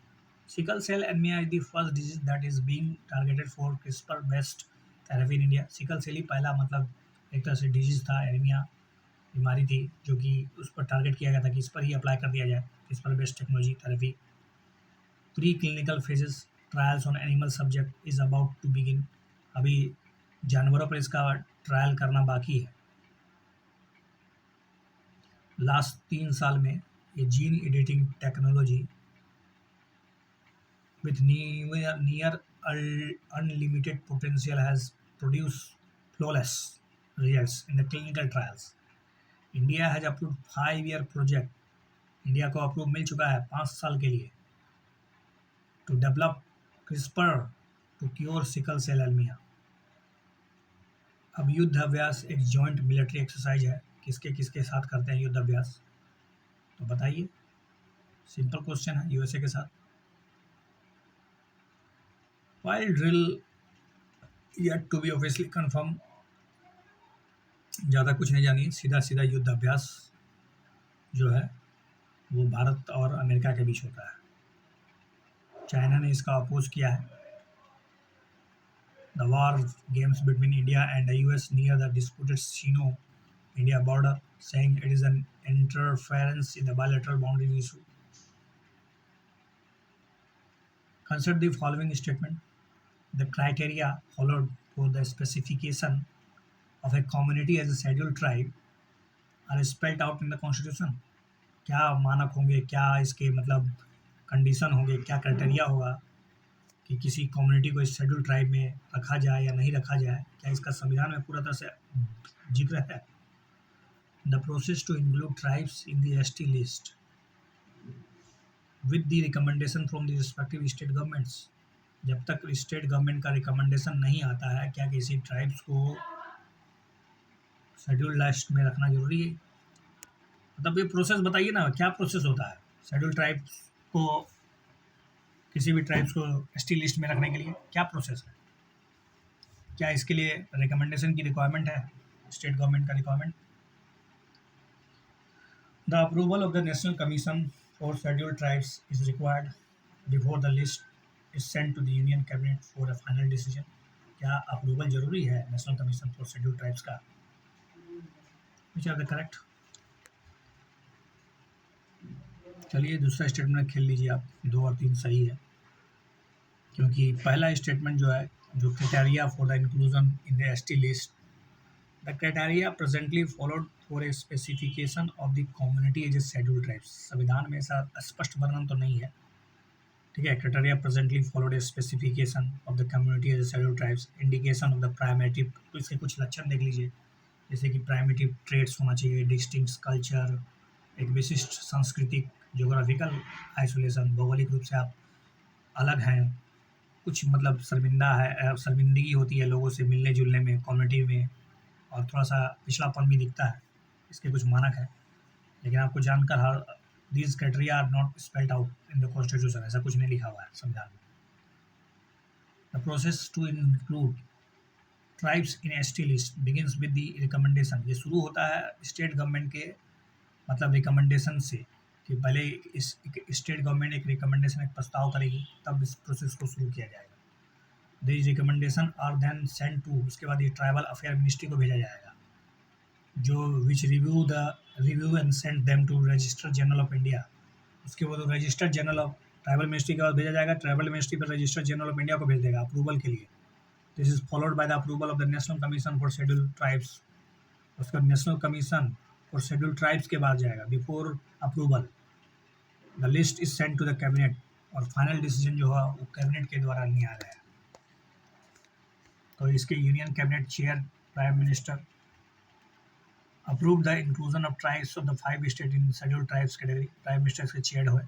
S1: Sickle cell anemia is the first disease that is being targeted for CRISPR-based therapy in India. Sickle cell ही पहला मतलब एक तरह से disease था, anaemia बीमारी थी जो कि उस पर टारगेट किया गया था कि इस पर ही अप्लाई कर दिया जाए CRISPR based technology therapy. Pre clinical phases trials on animal subject is about to begin. अभी जानवरों पर इसका ट्रायल करना बाकी है. लास्ट 3 साल में ये gene editing technology with near unlimited potential has produced flawless results in the clinical trials. India has approved 5-year project. India को अप्रूव मिल चुका है 5 साल के लिए to develop CRISPR to cure sickle cell anemia. अब युद्ध अभ्यास एक जॉइंट मिलिट्री एक्सरसाइज है. किसके किसके साथ करते हैं युद्ध अभ्यास? तो बताइए. सिंपल क्वेश्चन है. यूएसए के साथ. While drill yet to be obviously confirmed, ज़्यादा कुछ नहीं जानिए, सीधा सीधा युद्ध अभ्यास जो है वो भारत और अमेरिका के बीच होता है. चाइना ने इसका अपोज किया है. The war games between India and the US near the disputed Sino-India border, saying it is an interference in the bilateral boundary issue. Consider the following statement. The criteria followed for the specification of a community as a scheduled tribe are spelled out in the constitution. क्या मानक होंगे, क्या इसके मतलब condition होंगे, क्या criteria होगा कि किसी कम्युनिटी को इस शेड्यूल ट्राइब में रखा जाए या नहीं रखा जाए? क्या इसका संविधान में पूरा तरह से जिक्र है? The process to include tribes in the ST list with the recommendation from the respective state governments. जब तक स्टेट गवर्नमेंट का रिकमेंडेशन नहीं आता है क्या किसी ट्राइब्स को शेड्यूल लिस्ट में रखना जरूरी है? मतलब ये प्रोसेस बताइए ना, क्या प्रोसेस होता है शेड्यूल ट्राइब्स को, किसी भी ट्राइब्स को ST लिस्ट में रखने के लिए क्या प्रोसेस है? क्या इसके लिए रिकमेंडेशन की रिक्वायरमेंट है, स्टेट गवर्नमेंट का requirement? The approval of the National Commission for Scheduled Tribes is required before the list is sent to the Union Cabinet for a final decision. क्या अप्रूवल जरूरी है national commission for schedule tribes का? Which are the correct? चलिए दूसरा statement खेल लीजिए आप, 2 और 3 सही है, क्योंकि पहला स्टेटमेंट जो है, जो criteria for the inclusion in the ST list, the criteria presently followed for a specification of the community as a schedule tribes. संविधान में ऐसा स्पष्ट वर्णन तो नहीं है, ठीक है। Criteria presently followed a specification of the community as a schedule tribes, indication of the primitive, तो इसके कुछ लक्षण देख लीजिए, जैसे कि प्राइमेटिव ट्रेड्स होना चाहिए, डिस्टिंक्ट कल्चर, एक विशिष्ट सांस्कृतिक, जोग्राफिकल आइसोलेशन, भौगोलिक रूप से आप अलग हैं, कुछ मतलब शर्मिंदगी होती है लोगों से मिलने जुलने में, कम्युनिटी में, और थोड़ा सा पिछड़ापन भी दिखता है, इसके कुछ मानक है। लेकिन आपको जानकर हर these criteria are not spelled out in the constitution, ऐसा कुछ नहीं लिखा हुआ है संविधान में। The process to include tribes in ST list begins with the recommendation, ये शुरू होता है स्टेट गवर्नमेंट के मतलब रिकमेंडेशन से, कि पहले इस स्टेट गवर्नमेंट एक रिकमेंडेशन, एक प्रस्ताव करेगी, तब इस प्रोसेस को शुरू किया जाएगा। This recommendation are then send to, उसके बाद ये ट्राइबल अफेयर मिनिस्ट्री को भेजा जाएगा, जो which review and send them to registrar general of India. उसके बाद registrar general of tribal ministry के बाद भेजा जाएगा, ट्राइबल मिनिस्ट्री पर रजिस्टर जनरल ऑफ इंडिया को भेज देगा अप्रूवल के लिए। This is followed by the approval of the national commission for scheduled tribes. उसका national commission for scheduled tribes के बाद जाएगा। Before approval the list is send to the cabinet, और फाइनल डिसीजन जो है वो कैबिनेट के द्वारा नहीं आ रहा है। तो इसके union cabinet chair prime minister approve the inclusion of tribes of the 5 state in scheduled tribes category, prime minister इसके चेयर हुए।